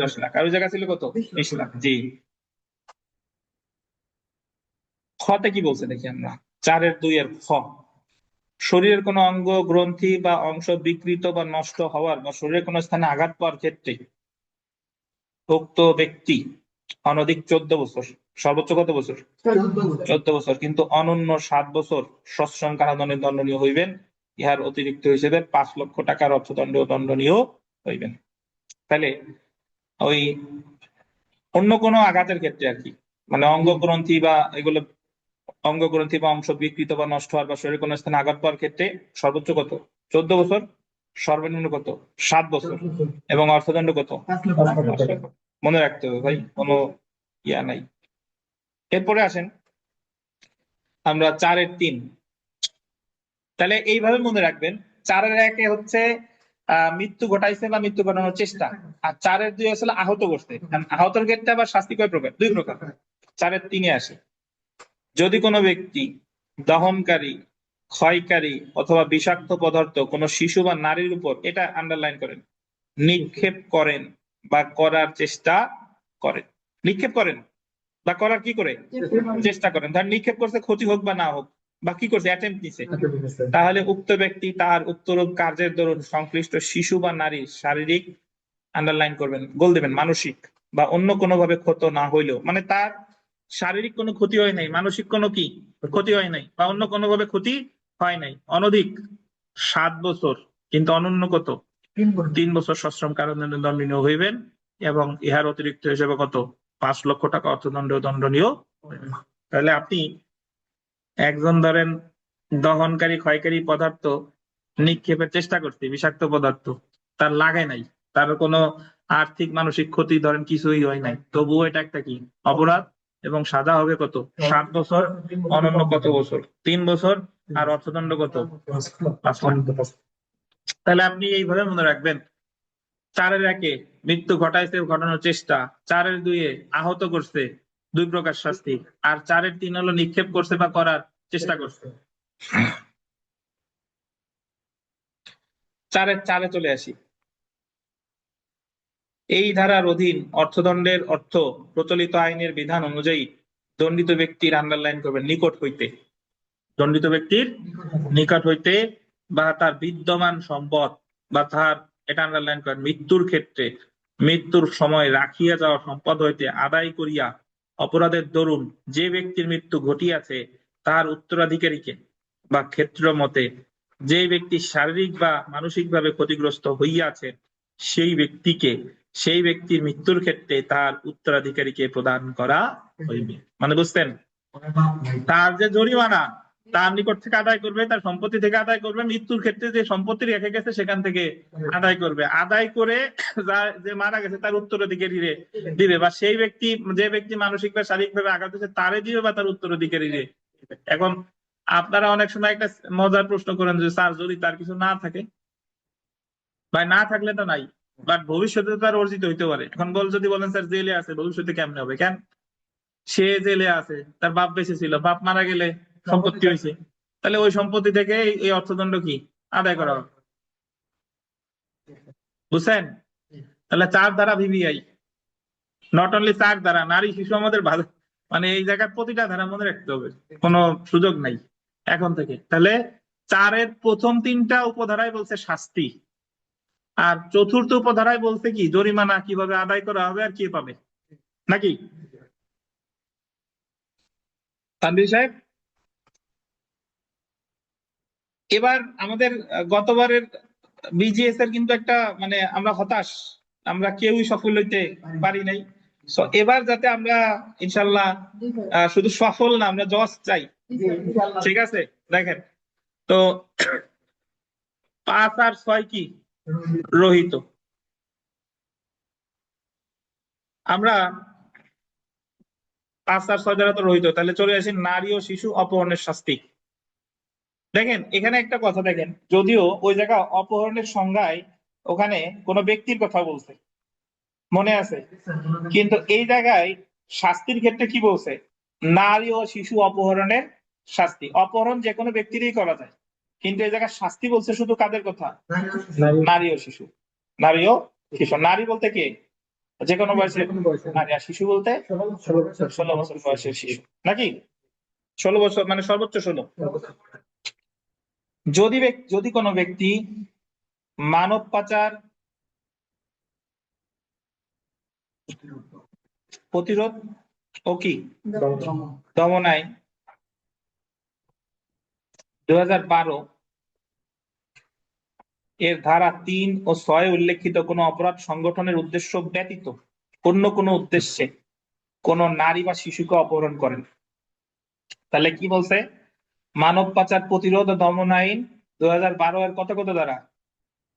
10 লাখ। আর ওই জায়গা ছিল কত 20 লাখ। জি। খতে কি বলছে দেখি আমরা, 4-এর 2-এর খ, শরীরের কোনো অঙ্গ, গ্রন্থি বা অংশ বিকৃত বা নষ্ট হওয়ার বা শরীরের কোনো স্থানে আঘাত পাওয়ার ক্ষেত্রে উক্ত ব্যক্তি অনধিক 14 বছর, সর্বোচ্চ কত বছর 14 বছর, কিন্তু অনন্য 7 বছর সশ্রম কারাদণ্ডে দণ্ডনীয় হইবেন। ইহার অতিরিক্ত হিসেবে 5 লক্ষ টাকার অর্থদণ্ড দণ্ডনীয় হইবেন। তাহলে ওই অন্য কোনো আঘাতের ক্ষেত্রে আর কি, মানে অঙ্গ গ্রন্থি বা এগুলো, অঙ্গ গ্রন্থি বা অংশ বিকৃত বা নষ্ট হওয়ার বা শরীরের কোনো স্থানে আঘাত পাওয়ার ক্ষেত্রে সর্বোচ্চ কত 14 বছর, সর্বনিম্ন কত 7 বছর, এবং অর্থদণ্ড কত 5 লক্ষ। মনে রাখতে হবে ভাই, কোনো ইয়া নাই। এরপরে আসেন আমরা 4-এর 3। তাহলে এইভাবে মনে রাখবেন, 4-এর 1-এ হচ্ছে মৃত্যু ঘটাইছে বা মৃত্যু ঘটানোর চেষ্টা, আর 4-এর 2 আসলে আহত করছে। আহতের ক্ষেত্রে আবার শাস্তি কয় প্রকার, 2 প্রকার। 4-এর 3-এ আসে, যদি কোনো ব্যক্তি দহনকারী, ক্ষয়কারী অথবা বিষাক্ত পদার্থ কোনো শিশু বা নারীর উপর, এটা আন্ডারলাইন করেন, নিক্ষেপ করেন বা করার চেষ্টা করেন। নিক্ষেপ করেন বা করার কি করে চেষ্টা করেন, ধর নিক্ষেপ করছে, ক্ষতি হোক বা না হোক, বা কি করছে অ্যাটেম্প্ট নিছে, তাহলে উক্ত ব্যক্তি তার উক্তরূপ কার্যের দরুন সংশ্লিষ্ট শিশু বা নারীর শারীরিক, আন্ডারলাইন করবেন, গোল দেবেন, মানসিক বা অন্য কোনো ভাবে ক্ষত না হইলেও, মানে তার শারীরিক কোনো ক্ষতি হয় নাই, মানসিক কোনো কি ক্ষতি হয় নাই, বা অন্য কোনো ভাবে ক্ষতি হয় নাই, অনধিক 7 বছর, কিন্তু অনন্য কত 3 বছর সশ্রম কারাদণ্ডে দণ্ডনীয় হইবেন, এবং ইহার অতিরিক্ত হিসেবে কত 5 লক্ষ টাকা অর্থদণ্ড দণ্ডনীয় হইবেন। তাহলে আপনি একজন ধরেন দহনকারী, ক্ষয়কারী পদার্থ নিক্ষেপের চেষ্টা করছে, বিষাক্ত পদার্থ তার লাগে নাই, তার কোনো আর্থিক মানসিক ক্ষতি ধরেন কিছুই হয় নাই, তবুও এটা একটা কি অপরাধ, এবং সাজা হবে কত 7 বছর, অনন্য কত বছর 3 বছর, আর অর্থদণ্ড কত 5 লাখ। তাহলে আপনি এইভাবে মনে রাখবেন, 4-এর 1-এ মৃত্যু ঘটাইছে, ঘটানোর চেষ্টা, 4-এর 2-এ আহত করছে, 2 প্রকার শাস্তি, আর 4-এর 3 হলো নিক্ষেপ করছে বা করার চেষ্টা করছে। 4-এর 4-এ চলে আসি। এই ধারার অধীন অর্থদণ্ডের অর্থ প্রচলিত আইনের বিধান অনুযায়ী দণ্ডিত ব্যক্তির, আন্ডারলাইন করবেন, নিকট হইতে, দণ্ডিত ব্যক্তির নিকট হইতে বা তার বিদ্যমান সম্পদ বা তার, এটা আন্ডারলাইন করেন, মৃত্যুর ক্ষেত্রে মৃত্যুর সময় রাখিয়া যাওয়া সম্পদ হইতে আদায় করিয়া অপরাধের দরুন যে ব্যক্তির মৃত্যু ঘটিয়াছে তার উত্তরাধিকারীকে, বা ক্ষেত্র মতে যে ব্যক্তি শারীরিক বা মানসিক ভাবে ক্ষতিগ্রস্ত হইয়াছে সেই ব্যক্তিকে, সেই ব্যক্তির মৃত্যুর ক্ষেত্রে তার উত্তরাধিকারীকে প্রদান করা হইবে। মানে বুঝছেন, তার যে জরিমানা তার নিকট থেকে আদায় করবে, তার সম্পত্তি থেকে আদায় করবে, মৃত্যুর ক্ষেত্রে যে সম্পত্তি রেখে গেছে সেখান থেকে আদায় করবে, আদায় করে যে মারা গেছে তার উত্তরাধিকারী দিবে, বা সেই ব্যক্তি, যে ব্যক্তি মানসিক বা শারীরিক ভাবে আঘাত হয়েছে তারে দিবে, বা তার উত্তরাধিকারী দিবে। এখন আপনারা অনেক সময় একটা মজার প্রশ্ন করেন যে স্যার যদি তার কিছু না থাকে, ভাই না থাকলে তো নাই, বাট ভবিষ্যতে তার অর্জিত হইতে পারে। এখন যদি বলেন স্যার জেলে আছে, ভবিষ্যতে কেমনে হবে, কেন সে জেলে আছে, তার বাপ বেঁচে ছিল, বাপ মারা গেলে সম্পত্তি হয়েছে, তাহলে ওই সম্পত্তি থেকে এই অর্থদণ্ড কি আদায় করা হবে, বুঝছেন? তাহলে 4 ধারা ভিভিআই, নট অনলি 4 ধারা, নারী শিশু আমাদের ভালো, মানে এই জায়গায় প্রতিটা ধারা মনে রাখতে হবে, কোনো সুযোগ নাই এখন থেকে। তাহলে 4-এর প্রথম 3টা উপধারায় বলছে শাস্তি, আর চতুর্থ উপধারায় বলছে কি জরিমানা কিভাবে আদায় করা হবে আর কে পাবে, নাকি তানভীর সাহেব? এবার আমাদের গতবারের বিজিএস এর কিন্তু একটা, মানে আমরা হতাশ, আমরা কেউই সফল হইতে পারি নাই। So, এবার যাতে আমরা ইনশাল্লাহ শুধু সফল না, আমরা জজ চাই, ঠিক আছে? দেখেন তো, 5 আর 6 কি রহিত, আমরা 5 আর 6 দ্বারা তো রহিত, তাহলে চলে আসি নারী ও শিশু অপহরণের শাস্তি। দেখেন এখানে একটা কথা দেখেন, যদিও ওই জায়গা অপহরণের সংজ্ঞায় ওখানে কোনো ব্যক্তির কথা বলছে, মনে আছে, কিন্তু এই জায়গায় শাস্তির ক্ষেত্রে কি বলছে? নারী ও শিশু অপহরণের শাস্তি। অপহরণ যে কোনো ব্যক্তিরই করা যায়, কিন্তু এই জায়গায় শাস্তি বলছে শুধু কাদের কথা? নারী ও শিশু। নারী ও শিশু। নারী বলতে কে? যে কোনো বয়সের নারী, আর শিশু বলতে 16 বছর বয়সের শিশু, নাকি? 16 বছর মানে সর্বোচ্চ 16। যদি কোনো ব্যক্তি মানব পাচার প্রতিরোধ ও কি দমন আইন 2012 এর ধারা 3 ও 6 উল্লেখিত কোন অপরাধ সংগঠনের উদ্দেশ্য ব্যতীত অন্য কোনো উদ্দেশ্যে কোন নারী বা শিশুকে অপহরণ করেন, তাহলে কি বলছে? মানব পাচার প্রতিরোধ ও দমন আইন 2012 এর কত কত ধারা?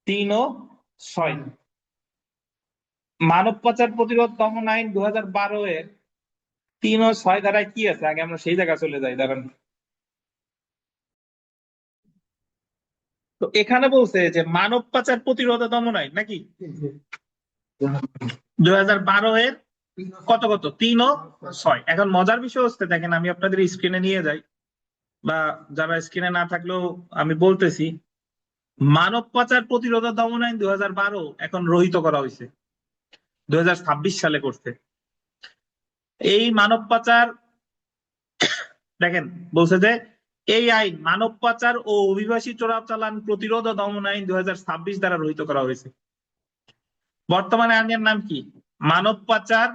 3 ও 6। মানব পাচার প্রতিরোধ দমন আইন 2012 এর 3 ও 6 ধারায় কি আছে? আগে আমরা সেই জায়গায় চলে যাই, দাঁড়ান। তো এখানে বলছে যে মানব পাচার প্রতিরোধ ও দমন আইন, নাকি 2012 এর কত কত 3 ও 6। এখন মজার বিষয় হচ্ছে, দেখেন আমি আপনাদের স্ক্রিনে নিয়ে যাই, বা যারা স্ক্রিনে না থাকলেও আমি বলতেছি, মানব পাচার প্রতিরোধ ও দমন আইন 2012 এখন রহিত করা হয়েছে, 2026 সালে করছে। এই মানব পাচার, দেখেন বলছে যে এই আইন মানব পাচার ও অভিবাসী চোরাচালান প্রতিরোধ ও দমন আইন 2026 দ্বারা রহিত করা হয়েছে। বর্তমানে আইনের নাম কি? মানব পাচার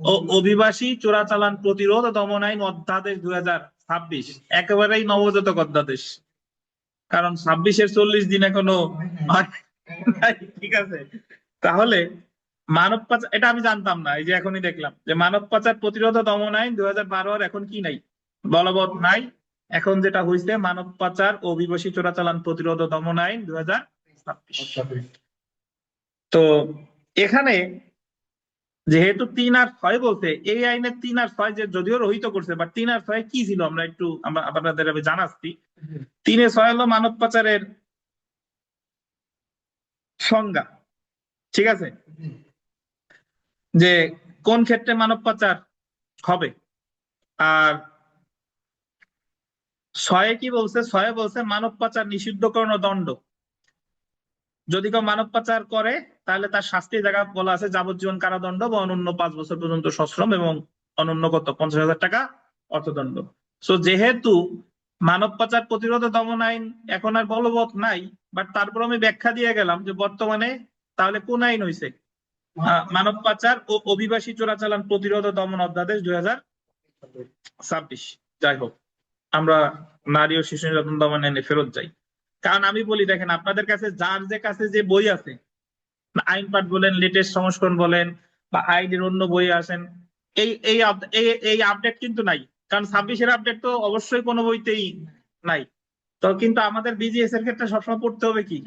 ও অভিবাসী চোরাচালান প্রতিরোধ ও দমন আইন অধ্যাদেশ 2026, একেবারেই নবজাতক অধ্যাদেশ, কারণ 26-এর 40 দিন এখনো হয় নাই, ঠিক আছে? তাহলে মানব পাচার, এটা আমি জানতাম না, এই যে এখনই দেখলাম যে মানব পাচার প্রতিরোধ ও দমন আইন 2012 এর এখন কি নাই, বলবৎ নাই। এখন যেটা হয়েছে মানব পাচার ও অভিবাসী চোরাচালান প্রতিরোধ ও দমন আইন 2026। তো এখানে যেহেতু 3 আর 6 বলতে, এই আইনের 3 আর 6 যে যদিও রহিত করছে, বাট 3 আর 6 কি ছিল আমরা একটু আপনাদের আমি জানাচ্ছি। 3 এ 6 হলো মানব পাচারের সংজ্ঞা, ঠিক আছে, যে কোন ক্ষেত্রে মানব পাচার হবে। আর 6 কি বলছে? 6 বলছে মানব পাচার নিষিদ্ধকরণ ও দণ্ড। যদি কেউ মানব পাচার করে তাহলে তার শাস্তি জায়গা বলা আছে যাবজ্জীবন কারাদণ্ড বা অনন্য 5 বছর পর্যন্ত সশ্রম এবং অনন্য কত 50,000 টাকা অর্থদণ্ড। সো যেহেতু মানব পাচার প্রতিরোধ ও দমন আইন এখন আর বলবৎ নাই, বাট তারপর আমি ব্যাখ্যা দিয়ে গেলাম যে বর্তমানে তাহলে কোন আইন হয়েছে? মানব পাচার ও অভিবাসী চোরাচালান প্রতিরোধ ও দমন অধ্যাদেশ 2026। যাই হোক, আমরা নারী ও শিশু নির্যাতন দমন আইনে ফেরত যাই। কারণ আমি বলি, দেখেন আপনাদের কাছে যার যে কাছে যে বই আছে, আইন পাঠ বলেন, লেটেস্ট সংস্করণ বলেন, বা আইনের অন্য বই আসেন, এই এই এই আপডেট কিন্তু নাই, কারণ 26-এর আপডেট তো অবশ্যই কোনো বইতেই নাই। তো কিন্তু আমাদের বিজিএস এর ক্ষেত্রে সবসময় পড়তে হবে কি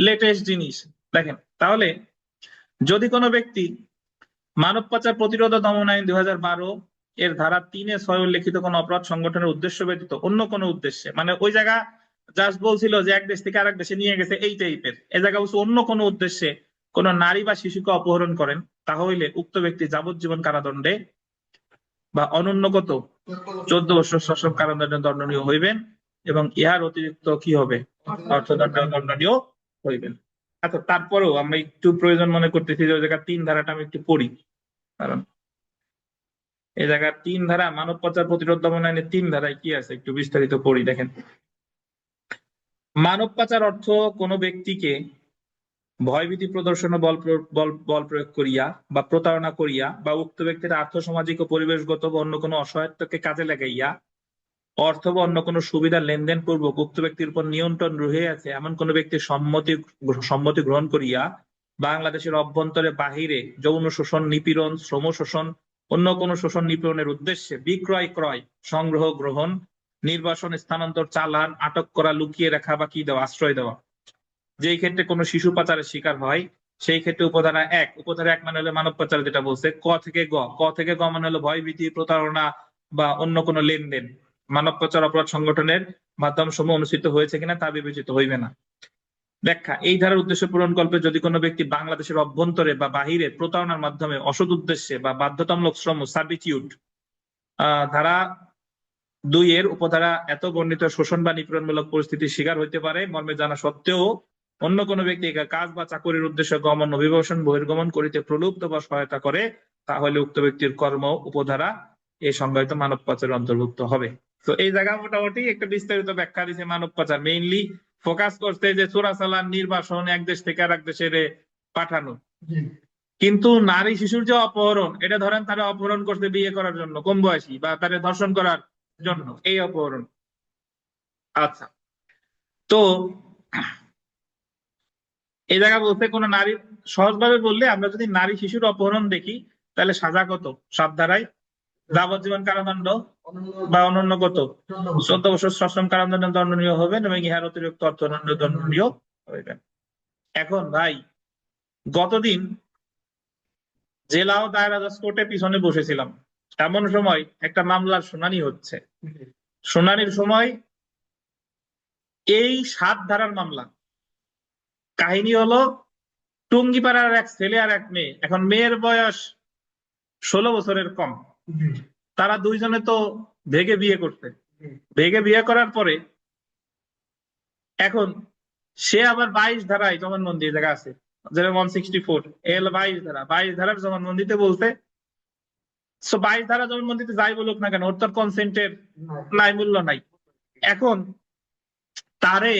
লেটেস্ট জিনিস। দেখেন তাহলে যদি কোনো ব্যক্তি মানব পাচার প্রতিরোধ ও দমন আইন 2012 এর ধারা 3 এ 6 উল্লেখিত কোন অপরাধ সংগঠনের উদ্দেশ্য ব্যতীত অন্য কোনো উদ্দেশ্যে, মানে ওই জায়গা জাস্ট বলছিল যে এক দেশ থেকে আরেক দেশে নিয়ে গেছে এই টাইপের, এই জায়গা বলছে অন্য কোনো উদ্দেশ্যে কোন নারী বা শিশুকে অপহরণ করেন, তাহলে উক্ত ব্যক্তি যাবজ্জীবন কারাদণ্ডে বা অনন্য কত 14 বছর সশ্রম কারাদণ্ডে দণ্ডনীয় হইবেন, এবং ইহার অতিরিক্ত কি হবে? অর্থদণ্ড দণ্ডনীয় হইবেন। আচ্ছা, তারপরেও আমরা একটু প্রয়োজন মনে করতেছি যে ওই জায়গা 3 ধারাটা আমি একটু পড়ি, কারণ এই জায়গার 3 ধারা মানব পাচার প্রতিরোধ দমন আইনের 3 ধারায় কি আছে একটু বিস্তারিত পড়ি। দেখেন, মানব পাচার অর্থ কোনো ব্যক্তিকে ভয়ভীতি প্রদর্শন ও বল প্রয়োগ করিয়া বা প্রতারণা করিয়া বা উক্ত ব্যক্তির আর্থসামাজিক ও পরিবেশগত বা অন্য কোনো অসহায়ত্বকে কাজে লাগাইয়া অর্থ বা অন্য কোনো সুবিধা লেনদেন পূর্বক উক্ত ব্যক্তির উপর নিয়ন্ত্রণ রয়ে আছে এমন কোন ব্যক্তির সম্মতি গ্রহণ করিয়া বাংলাদেশের অভ্যন্তরে বাহিরে যৌন শোষণ, নিপীড়ন, শ্রম শোষণ, অন্য কোনো শোষণ নিপীড়নের উদ্দেশ্যে বিক্রয়, ক্রয়, সংগ্রহ, গ্রহণ, নির্বাসন, স্থানান্তর, চালান, আটক করা, লুকিয়ে রাখা বা কি দেওয়া, আশ্রয় দেওয়া, যেই ক্ষেত্রে কোনো শিশু পাচারের শিকার হয় সেই ক্ষেত্রে উপধারা 1, উপধারা 1 মানে হলো মানব পাচার, যেটা বলছে। ক থেকে গ মানে হলো ভয়ভীতি, প্রতারণা বা অন্য কোনো লেনদেন, মানব পাচার অপরাধ সংগঠনের মাধ্যম সমূহ অনুষ্ঠিত হয়েছে কিনা তা বিবেচিত হইবে না। ব্যাখ্যা: এই ধারার উদ্দেশ্য পূরণকল্পে যদি কোনো ব্যক্তি বাংলাদেশের অভ্যন্তরে বা বাহিরে প্রতারণার মাধ্যমে অসৎ উদ্দেশ্যে বা বাধ্যতামূলক শ্রম সার্ভিটিউড ধারা 2 এর উপধারা এত বর্ণিত শোষণ বা নিপীড়নমূলক পরিস্থিতির শিকার হইতে পারে মর্মে জানা সত্ত্বেও অন্য কোনো ব্যক্তিকে কাজ বা চাকরির উদ্দেশ্যে গমন, অভিবাসন, বহির্গমন করিতে প্রলুব্ধ বা সহায়তা করে, তাহলে উক্ত ব্যক্তির কর্ম উপধারা এই সংজ্ঞায়িত মানব পাচারের অন্তর্ভুক্ত হবে। তো এই জায়গা মোটামুটি একটা বিস্তারিত ব্যাখ্যা দিয়েছে মানব পাচার। মেইনলি ফোকাস করতে যে চোরাচালান, নির্বাসন, এক দেশ থেকে আর এক দেশে পাঠানো। কিন্তু নারী শিশুর যে অপহরণ, এটা ধরেন তারা অপহরণ করতে বিয়ে করার জন্য, কম বয়সী, বা তারা ধর্ষণ করার জন্য, এই অপহরণ। আচ্ছা, তো এই জায়গা বলতে কোন নারী, সহজভাবে বললে আমরা যদি নারী শিশুর অপহরণ দেখি, তাহলে সাজা কত? 7 ধারায় যাবজ্জীবন কারাদণ্ড বা অন্যান্য কত 14 বছর সশ্রম কারাদণ্ড দণ্ডনীয় হবেন এবং ইহার অতিরিক্ত অর্থদণ্ড দণ্ডনীয় হইবেন। এখন ভাই, গতদিন জেলা ও দায়রা জজ কোর্টে পিছনে বসেছিলাম, এমন সময় একটা মামলার শুনানি হচ্ছে। শুনানির সময় এই 7 ধারার মামলা, কাহিনী হলো টুঙ্গিপাড়ার এক ছেলে আর এক মেয়ে। এখন মেয়ের বয়স 16 বছরের কম। তারা দুইজনে তো ভেগে বিয়ে করতে, ভেগে বিয়ে করার পরে এখন সে আবার 22 ধারায় জবানবন্দি জায়গা আছে, যেটা 164 এল 22 ধারা, 22 ধারার জবানবন্দিতে বলতে, 22 ধারা জবানবন্দিতে যাই বলুক না কেন, ওর তোর কনসেন্টের নাই, মূল্য নাই। এখন তারে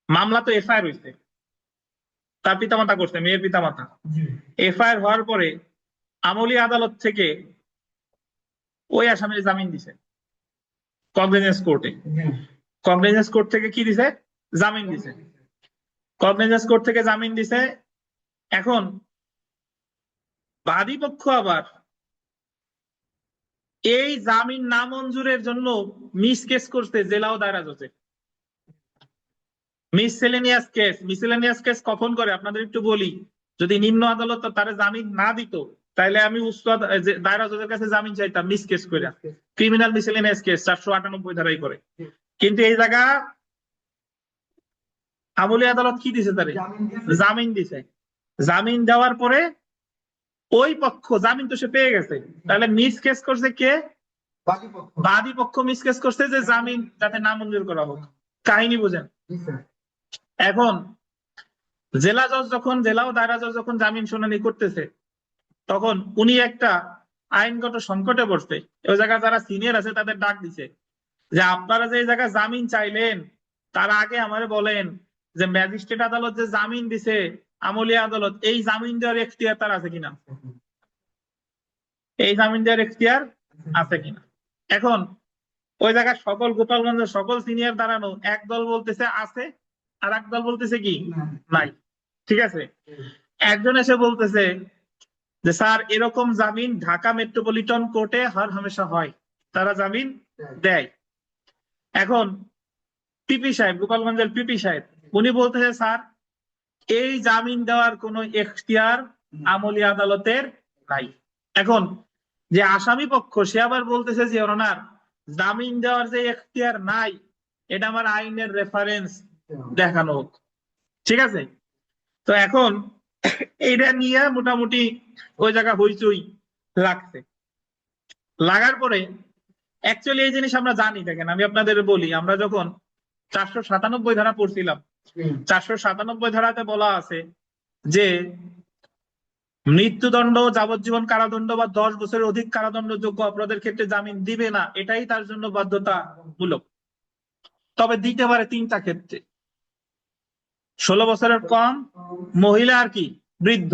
মামলা তো এফআইআর হয়েছে, তার পিতামাতা করছে, মেয়ের পিতামাতা। এফআইআর হওয়ার পরে আমলি আদালত থেকে ওই আসামির জামিন দিছে কগনিজেন্স কোর্টে। কগনিজেন্স কোর্ট থেকে কি দিছে? জামিন দিছে। কগনিজেন্স কোর্ট থেকে জামিন দিছে। এখন বাদী পক্ষ আবার এই জামিন নামঞ্জুরের জন্য মিস কেস করতে জেলা ও দায়রা জজে। মিসেলেনিয়াস কেস, মিসেলেনিয়াস কেস কখন করে আপনাদের একটু বলি। যদি নিম্ন আদালত তারা জামিন না দিত, তাহলে আমি উচ্চ দায়রা জজের কাছে জামিন চাইতাম মিস কেস করে। ক্রিমিনাল মিসেলেনিয়াস কেস 498 ধারাই করে। কিন্তু এই জায়গা আমলি আদালত কি দিছে? তারে জামিন দিছে। জামিন দেওয়ার পরে ওই পক্ষ, জামিন তো সে পেয়ে গেছে, তাহলে মিস কেস করছে কে? বাদী পক্ষ মিস কেস করছে যে জামিন যাতে নামঞ্জুর করা হোক। কাহিনী বুঝেন? এখন জেলা জজ যখন, জেলা ও দায়রা জজ যখন জামিন শুনানি করতেছে, তখন উনি একটা আইনগত সংকটে পড়ছে। ওই জায়গায় যারা সিনিয়র আছে তাদের ডাক দিছে যে আপনারা যে জায়গায় জামিন চাইলেন, তার আগে আমারে বলেন যে ম্যাজিস্ট্রেট আদালত যে জামিন দিছে, আমলি আদালত, এই জামিন দেওয়ার এখতিয়ার তার আছে কিনা, এই জামিন দেওয়ার এখতিয়ার আছে কিনা। এখন ওই জায়গায় সকল গোপালগঞ্জের সকল সিনিয়র দাঁড়ানো, এক দল বলতেছে আছে, আর এক দল বলতেছে কি নাই। ঠিক আছে, একজন এসে বলতেছে যে স্যার, এরকম জামিন ঢাকা মেট্রোপলিটন কোর্টে হর হামেশা হয়, তারা জামিন দেয়। এখন পিপি সাহেব, গোপালগঞ্জের পিপি সাহেব, উনি বলতেছে স্যার, এই জামিন দেওয়ার কোনো এখতিয়ার আমলি আদালতের নাই। এখন যে আসামি পক্ষ, সে আবার বলতেছে যে ওনার জামিন দেওয়ার যে এখতিয়ার নাই, এটা আমার আইনের রেফারেন্স দেখানো হোক। ঠিক আছে, তো এখন এইটা নিয়ে মোটামুটি ওই জায়গা হইচই লাগছে। লাগার পরে অ্যাকচুয়ালি এই জিনিস আমরা জানি, দেখেন আমি আপনাদের বলি, আমরা যখন 497 ধারা পড়ছিলাম, 497 ধারাতে বলা আছে যে মৃত্যুদণ্ড, যাবজ্জীবন কারাদণ্ড বা 10 বছরের অধিক কারাদণ্ডযোগ্য অপরাধের ক্ষেত্রে জামিন দিবে না, এটাই তার জন্য বাধ্যতামূলক। তবে দিতে পারে 3টা ক্ষেত্রে: 16 বছরের কম, মহিলা আর কি বৃদ্ধ,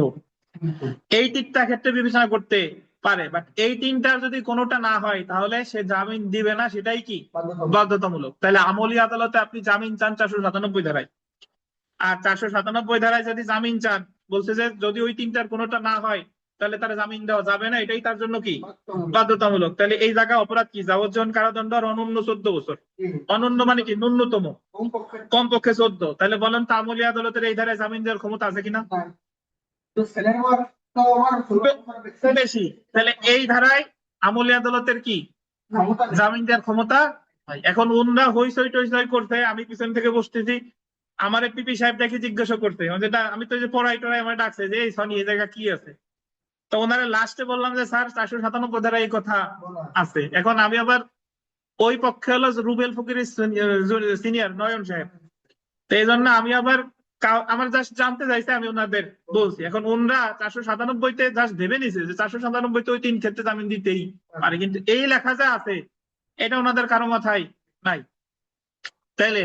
এই 3টা ক্ষেত্রে বিবেচনা করতে পারে। বাট এই 3টার যদি কোনোটা না হয়, তাহলে সে জামিন দিবে না, সেটাই কি বাধ্যতামূলক। তাহলে আমলি আদালতে আপনি জামিন চান 497 ধারায়, আর 497 ধারায় যদি জামিন চান, বলছে যে যদি ওই 3টার কোনোটা না হয়, তাহলে তার জামিন দেওয়া যাবে না, এটাই তার জন্য কি বাধ্যতামূলক। তাহলে এই জায়গায় অপরাধ কি? যাবজ্জীবন কারাদণ্ড আর অনূন্য 14 বছর। অনন্য মানে কি? ন্যূনতম, কমপক্ষে 14। তাহলে বলেন তো আমলি আদালতের এই ধারায় জামিন দেওয়ার ক্ষমতা আছে কিনা? বেশি। তাহলে এই ধারায় আমলি আদালতের কি জামিন দেওয়ার ক্ষমতা নাই। এখন উনরা হইচই টইচই করতে, আমি পিছন থেকে বসতেছি, আমার পিপি সাহেব দেখে জিজ্ঞাসা করতে, যেটা আমি তো যে পড়াই টড়াই আমার ডাকছে যে এই সনি এই জায়গা কি আছে, তো ওনারা লাস্টে বললাম যে স্যার 497 ধারা এই কথা আছে। এখন আমি আবার ওই পক্ষে হলো রুবেল ফকিরের সিনিয়র নয়ন সাহেব, তো এই জন্য আমি আবার আমার জাস্ট জানতে চাইছে, আমি ওনাদের বলছি। এখন ওনরা 497-তে জাস্ট ভেবে নিছে যে 497-তে ওই 3 ক্ষেত্রে জামিন দিতেই পারে, কিন্তু এই লেখা যা আছে এটা ওনাদের কারো মাথায় নাই। তাইলে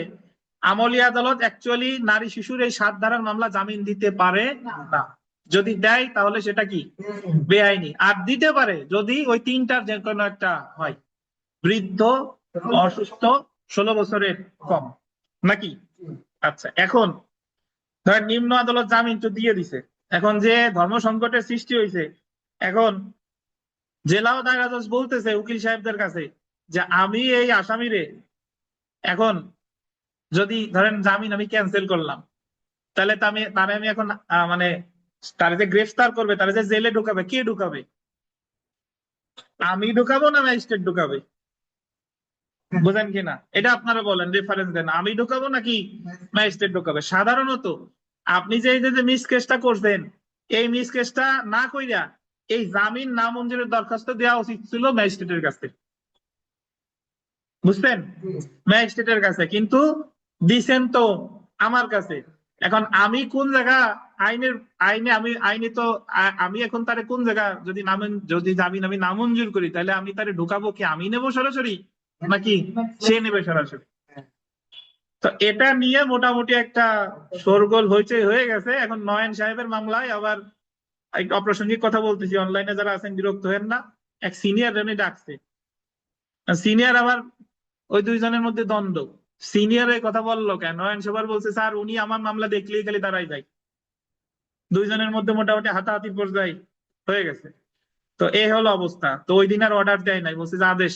আমলি আদালত অ্যাকচুয়ালি নারী শিশুর এই 7 ধারার মামলা জামিন দিতে পারে না। যদি দেয় তাহলে সেটা কি বেআইনি। আর দিতে পারে যদি ওই 3টার যে কোনো একটা হয়, বৃদ্ধ, অসুস্থ, 16 বছরের কম, নাকি? আচ্ছা, এখন ধর নিম্ন আদালত জামিন তো দিয়ে দিছে, এখন যে ধর্ম সংকটের সৃষ্টি হয়েছে, এখন জেলা ও দায়রা জজ বলতেছে উকিল সাহেবদের কাছে যে আমি এই আসামিরে এখন যদি ধরেন জামিন আমি ক্যান্সেল করলাম, তাহলে তারে আমি এখন মানে তারে যে গ্রেফতার করবে, তারে যে জেলে ঢুকাবে, কে ঢুকাবে? আমি ঢুকাবো না ম্যাজিস্ট্রেট ঢুকাবে? বুঝেন কিনা এটা আপনারা বলেন, রেফারেন্স দেন, আমি ঢুকাবো নাকি ম্যাজিস্ট্রেট ঢুকাবে? সাধারণত আপনি যে মিস কেসটা করছেন, এই মিস কেসটা না কইরা এই জামিন নামঞ্জুরের দরখাস্ত দেওয়া উচিত ছিল ম্যাজিস্ট্রেটের কাছে, বুঝছেন? ম্যাজিস্ট্রেটের কাছে, কিন্তু দিছেন তো আমার কাছে। এখন আমি কোন জায়গা আইনে আমি তো আমি এখন তারে কোন জায়গা যদি জামিন আমি নামঞ্জুর করি, তাহলে আমি তারে ঢুকাবো কি আমি নেবো সরাসরি, নাকি সে নেবে সরাসরি? তো এটা নিয়ে মোটামুটি একটা শোরগোল হয়ে গেছে। এখন নয়ন সাহেবের মামলায় আবার একটা অপ্রাসঙ্গিক কথা বলতেছি, অনলাইনে যারা আছেন বিরক্ত হেন না, এক সিনিয়র উনি ডাকছে। সিনিয়র আবার ওই 2 জনের মধ্যে দ্বন্দ্ব। সিনিয়র এই কথা বললো কেন? নয়ন সবার বলছে স্যার উনি আমার মামলা দেখলেই খালি দাঁড়াই যায়। 2 জনের মধ্যে মোটামুটি হাতাহাতি পর্যায়ে হয়ে গেছে। তো এই হলো অবস্থা। তো ওই দিন আর অর্ডার দেয় নাই, বলছে যে আদেশ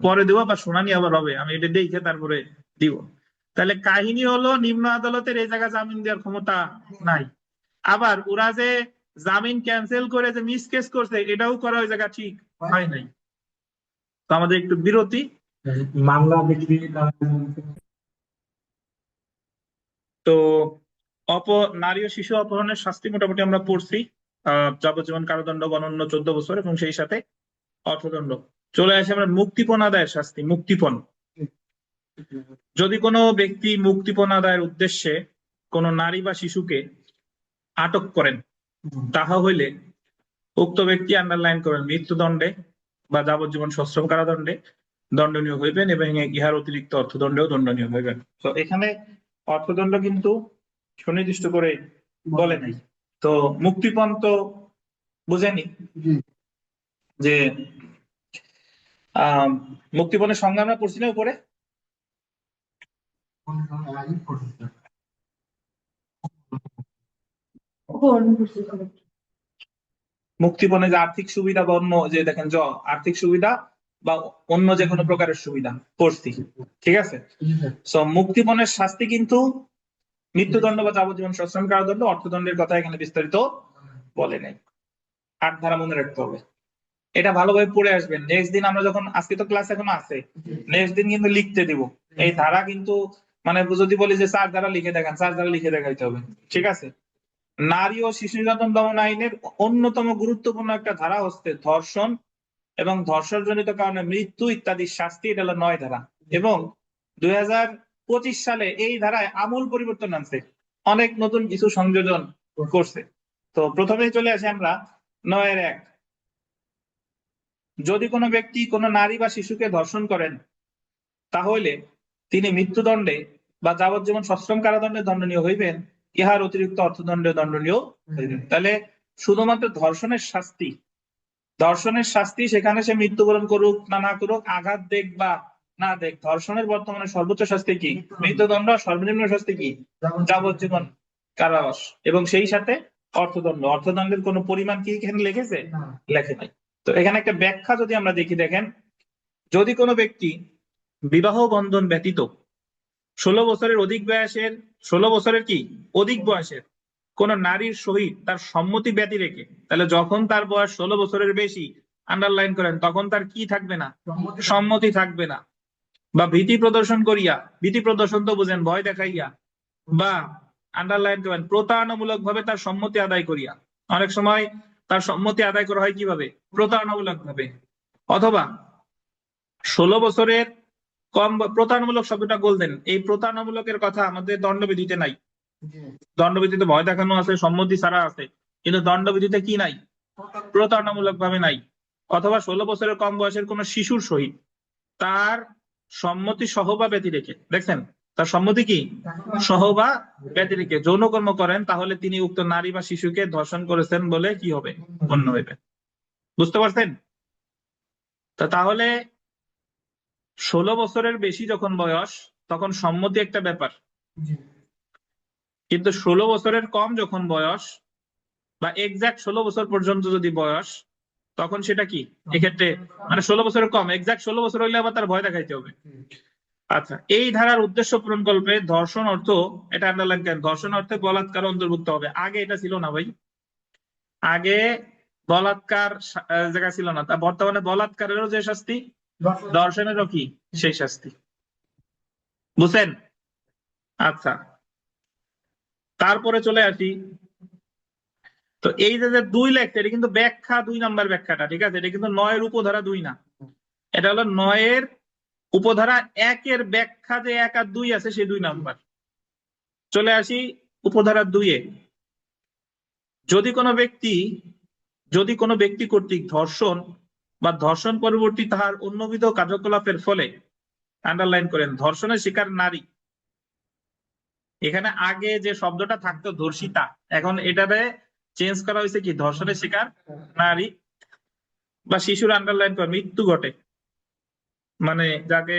পরে দেবো বা শুনানি আবার হবে, আমি এটা দেখে তারপরে দিব। তাহলে কাহিনী হলো নিম্ন আদালতের এই জায়গায় জামিন দেওয়ার ক্ষমতা নাই। আবার ওরা যে জামিন ক্যান্সেল করে যে মিস কেস করছে, এটাও করা ওই জায়গা ঠিক হয় নাই। তো আমাদের একটু বিরতি। মামলা দেখি তো নারী ও শিশু অপহরণের শাস্তি মোটামুটি আমরা পড়ছি, যাবজ্জীবন কারাদণ্ড, অনন্য 14 বছর এবং সেই সাথে অর্থদণ্ড। চলে আসে আমরা মুক্তিপণ আদায়ের শাস্তি। মুক্তিপণ, যদি কোনো ব্যক্তি মুক্তিপণ আদায়ের উদ্দেশ্যে কোনো নারী বা শিশুকে আটক করেন, তাহা হইলে উক্ত ব্যক্তি আন্ডারলাইন করেন মৃত্যুদণ্ডে বা যাবজ্জীবন সশ্রম কারাদণ্ডে দণ্ডনীয় হইবেন এবং ইহার অতিরিক্ত অর্থদণ্ডেও দণ্ডনীয় হইবেন। তো এখানে অর্থদণ্ড কিন্তু সুনির্দিষ্ট করে বলে নাই। তো মুক্তিপণ তো বুঝেনি যে মুক্তিপণের সংজ্ঞা আমরা পড়ছি না উপরে? মুক্তিপণে যে আর্থিক সুবিধা বা অন্য যে দেখেন আর্থিক সুবিধা বা অন্য যে কোনো প্রকারের সুবিধা পড়ছি, ঠিক আছে? সো মুক্তিপণের শাস্তি কিন্তু মৃত্যুদণ্ড বা যাবজ্জীবন সশ্রম কারাদণ্ড, অর্থদণ্ডের কথা এখানে বিস্তারিত বলে নাই। 8 ধারা মনে রাখতে হবে, এটা ভালোভাবে পড়ে আসবেন। নেক্সট দিন আমরা যখন, আজকে তো ক্লাস এখনো আছে, নেক্সট দিন কিন্তু লিখতে দিব এই ধারা, কিন্তু মানে যদি বলি যে 4 ধারা লিখে দেখান, 4 ধারা লিখে দেখাইতে হবে, ঠিক আছে? নারী ও শিশু নির্যাতন দমন আইনের অন্যতম গুরুত্বপূর্ণ একটা ধারা হচ্ছে ধর্ষণ এবং ধর্ষণজনিত কারণে মৃত্যু ইত্যাদি শাস্তি, এটা হলো 9 ধারা। এবং 2025 সালে এই ধারায় আমূল পরিবর্তন আনছে, অনেক নতুন কিছু সংযোজন করছে। তো প্রথমেই চলে আসি আমরা 9-1। যদি কোনো ব্যক্তি কোনো নারী বা শিশুকে ধর্ষণ করেন, তাহলে তিনি মৃত্যুদণ্ডে বা যাবজ্জীবন সশ্রম কারাদণ্ডে দণ্ডনীয় হইবেন, ইহার অতিরিক্ত অর্থদণ্ডে দণ্ডনীয় হইবেন। তাহলে শুধুমাত্র ধর্ষণের শাস্তি সেখানে সে মৃত্যুবরণ করুক না করুক, আঘাত দেখ বা না দেখ, ধর্ষণের বর্তমানে সর্বোচ্চ শাস্তি কি? মৃত্যুদণ্ড। সর্বনিম্ন শাস্তি কি? যাবজ্জীবন কারাবাস। এবং সেই সাথে অর্থদণ্ড। অর্থদণ্ডের কোনো পরিমাণ কি এখানে লিখেছে? না। লেখে নাই। তো এখানে একটা ব্যাখ্যা যদি আমরা দেখি, দেখেন, যদি কোনো ব্যক্তি বিবাহ বন্ধন ব্যতীত 16 বছরের অধিক বয়সের 16 বছরের কি অধিক বয়সের কোন নারীর সহিত তার সম্মতি ব্যতি রেখে, তাহলে যখন তার বয়স 16 বছরের বেশি, আন্ডারলাইন করেন, তখন তার কি থাকবে না? সম্মতি থাকবে না। বা ভীতি প্রদর্শন করিয়া, ভীতি প্রদর্শন তো বুঝেন, ভয় দেখাইয়া, বা আন্ডারলাইন করেন প্রতারণামূলক ভাবে তার সম্মতি আদায় করিয়া। অনেক সময় তার সম্মতি আদায় করা হয় কিভাবে? প্রতারণামূলক ভাবে। অথবা 16 বছরের কম প্রতারণামূলক শব্দটা বলতেন, এই প্রতারণামূলকের কথা আমাদের দণ্ডবিধিতে নাই। দণ্ডবিধিতে ভয় দেখানো আছে, সম্মতি ছাড়া আছে, কিন্তু দণ্ডবিধিতে কি নাই? প্রতারণামূলক ভাবে নাই। অথবা 16 বছরের কম বয়সের কোন শিশুর সহিত তার সম্মতি সহ বা ব্যতি রেখে, দেখছেন, তার সম্মতি কি সহ বা ব্যতি রেখে যৌনকর্ম করেন, তাহলে তিনি উক্ত নারী বা শিশুকে ধর্ষণ করেছেন বলে কি হবে? গণ্য হইবে। বুঝতে পারছেন? তাহলে 16 বছরের বেশি যখন বয়স, তখন সম্মতি একটা ব্যাপার, কিন্তু 16 বছরের কম যখন বয়স, বা এক্সাক্ট 16 বছর পর্যন্ত যদি বয়স, তখন সেটা কি এক্ষেত্রে, মানে 16 বছরের কম, এক্সাক্ট 16 বছর হইলে আবার তার ভয় দেখাইতে হবে। আচ্ছা, এই ধারার উদ্দেশ্য পূরণকল্পে ধর্ষণ অর্থ, এটা আন্ডারলাইন করেন, ধর্ষণ অর্থে বলাৎকার অন্তর্ভুক্ত হবে। আগে এটা ছিল না ভাই, আগে বলাৎকার জায়গা ছিল না, তা বর্তমানে বলাৎকারেরও যে শাস্তি, ধর্ষণেরও কি সেই শাস্তি। বুঝছেন? আচ্ছা, তারপরে চলে আসি। তো এই যে যে 2 লেখছে, এটা কিন্তু ব্যাখ্যা 2 নাম্বার ব্যাখ্যাটা, ঠিক আছে? এটা কিন্তু 9 উপধারা 2 না, এটা হলো 9 উপধারা 1 ব্যাখ্যা, যে 1 আর 2 আছে সেই 2 নাম্বার। চলে আসি উপধারা 2-এ। যদি কোনো ব্যক্তি কর্তৃক ধর্ষণ বা ধর্ষণ পরবর্তী তাহার অন্যবিধ কার্যকলাপের ফলে, আন্ডারলাইন করেন, ধর্ষণের শিকার নারী, এখানে আগে যে শব্দটা থাকতো ধর্ষিতা, এখন এটাতে চেঞ্জ করা হয়েছে কি ধর্ষণের শিকার নারী বা শিশুর, আন্ডারলাইন করে মৃত্যু ঘটে, মানে যাকে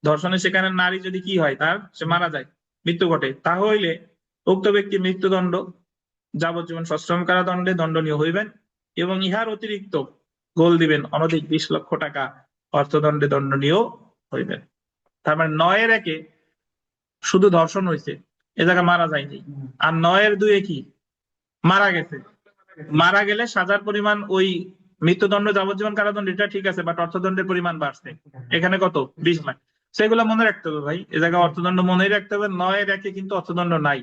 ধর্ষণের শিকার নারী যদি কি হয়, তার সে মারা যায়, মৃত্যু ঘটে, তাহলে উক্ত ব্যক্তি মৃত্যুদণ্ড, যাবজ্জীবন সশ্রম কারাদণ্ডে দণ্ডনীয় হইবেন, এবং ইহার অতিরিক্ত গোল দিবেন অনধিক 20 লক্ষ টাকা অর্থদণ্ডে দণ্ডনীয় হইবেন। তার মানে 9-1 শুধু ধর্ষণ হয়েছে, এ জায়গায় মারা যায়নি। আর 9-2 কি মারা গেছে, মারা গেলে সাজার পরিমাণ ওই মৃত্যুদণ্ড যাবজ্জীবন কারাদণ্ড, এটা ঠিক আছে, বাট অর্থদণ্ডের পরিমাণ বাড়ছে। এখানে কত? 20 লাখ। সেগুলো মনে রাখতে হবে ভাই, এ জায়গায় অর্থদণ্ড মনে রাখতে হবে। 9-1 কিন্তু অর্থদণ্ড নাই,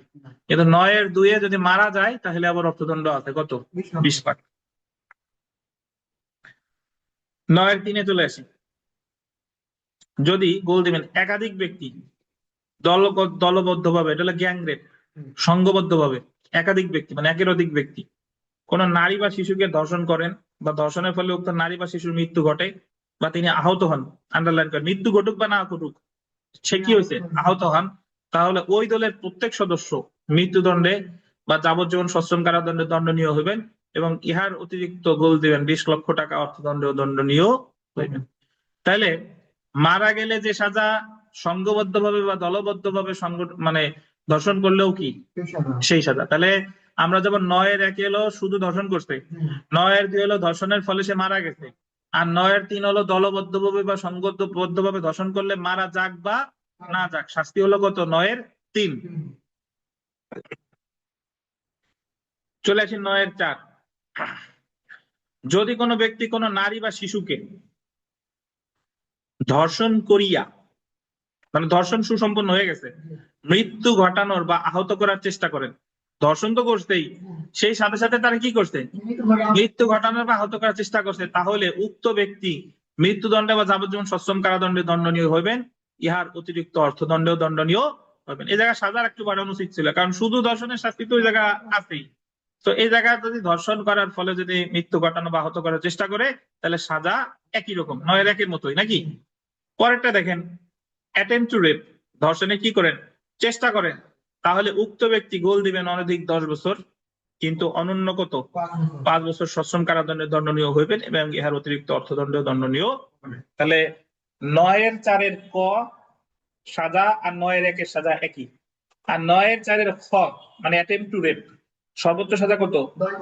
কিন্তু 9-2 যদি মারা যায় তাহলে আবার অর্থদণ্ড আছে কত? 20 লাখ। 9-3 চলে আসি। যদি গোল দিবেন একাধিক ব্যক্তি দলবদ্ধ ভাবে, এটা হলো গ্যাংরেপ, সংঘবদ্ধ ভাবে একাধিক ব্যক্তি মানে একের অধিক ব্যক্তি কোন নারী বা শিশুকে ধর্ষণ করেন, বা ধর্ষণের ফলে উক্ত নারী বা শিশুর মৃত্যু ঘটে, বা তিনি আহত হন, আন্ডারলাইন করেন, মৃত্যু ঘটুক বা না ঘটুক, সে কি হয়েছে? আহত হন, তাহলে ওই দলের প্রত্যেক সদস্য মৃত্যুদণ্ডে বা যাবজ্জীবন সশ্রম কারাদণ্ডে দণ্ডনীয় হইবেন, এবং ইহার অতিরিক্ত গোল দিবেন 20 লক্ষ টাকা অর্থদণ্ডে দণ্ডনীয় হইবেন। তাহলে মারা গেলে যে সাজা, সংঘবদ্ধ ভাবে বা দলবদ্ধ ভাবে মানে ধর্ষণ করলেও কি সেই সাজা। তাহলে আমরা যেমন 9-1 হলো শুধু ধর্ষণ করছে, 9-2 হলো ধর্ষণের ফলে সে মারা গেছে, আর 9-3 হলো দলবদ্ধ ভাবে বা সংঘবদ্ধ ভাবে ধর্ষণ করলে মারা যাক বা না যাক, শাস্তি হলো কত? 9-3। চলে আসি 9-4। যদি কোনো ব্যক্তি কোনো নারী বা শিশুকে ধর্ষণ করিয়া, মানে ধর্ষণ সুসম্পন্ন হয়ে গেছে, মৃত্যু ঘটানোর বা আহত করার চেষ্টা করেন, ধর্ষণ তো করছেই, সেই সাথে সাথে তারা কি করছে? মৃত্যু ঘটানোর বা আহত করার চেষ্টা করছে, তাহলে উক্ত ব্যক্তি মৃত্যুদণ্ডে বা যাবজ্জীবন সশ্রম কারাদণ্ডে দণ্ডনীয় হইবেন, ইহার অতিরিক্ত অর্থদণ্ডেও দণ্ডনীয় হইবেন। এই জায়গায় সাজা একটু বাড়ানো উচিত ছিল, কারণ শুধু ধর্ষণের শাস্তি তো ওই জায়গা আছেই। তো এই জায়গায় যদি ধর্ষণ করার ফলে যদি মৃত্যু ঘটানো বা আহত করার চেষ্টা করে, তাহলে সাজা একই রকম, 9-1 মতোই নাকি? পরেরটা দেখেন, অ্যাটেম্প টু রেপ, ধর্ষণে কি করেন? চেষ্টা করেন, তাহলে উক্ত ব্যক্তি গোল দিবেন অনধিক 10 বছর, কিন্তু অনন্য কত? 5 বছর সশ্রম কারাদণ্ডে দণ্ডনীয় হইবেন, এবং ইহার অতিরিক্ত অর্থদণ্ড দণ্ডনীয় হইবেন। তাহলে 9-4 ক সাজা আর 9-1 সাজা একই, আর 9-4 খ মানে অ্যাটেম্প টু রেপ সর্বোচ্চ সাজা কত?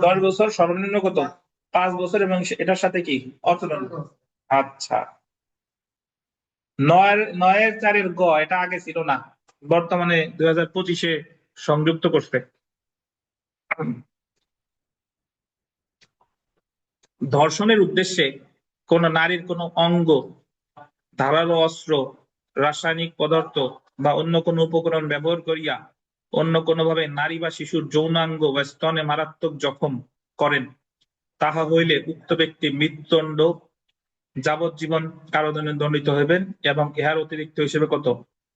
10 বছর, সর্বনিম্ন কত? 5 বছর, এবং এটার সাথে কি অর্থদণ্ড। আচ্ছা, নয়ের 4-এর গ, এটা আগে ছিল না, বর্তমানে 2025-এ সংযুক্ত করছে। ধর্ষণের উদ্দেশ্যে কোন নারীর কোন অঙ্গ, ধারালো অস্ত্র, রাসায়নিক পদার্থ বা অন্য কোনো উপকরণ ব্যবহার করিয়া অন্য কোনোভাবে নারী বা শিশুর যৌনাঙ্গ বা স্তনে মারাত্মক জখম করেন, তাহা হইলে উক্ত ব্যক্তি মৃত্যুদণ্ড, যাবজ্জীবন কারাদণ্ডে দণ্ডিত হইবেন, এবং ইহার অতিরিক্ত হিসেবে কত?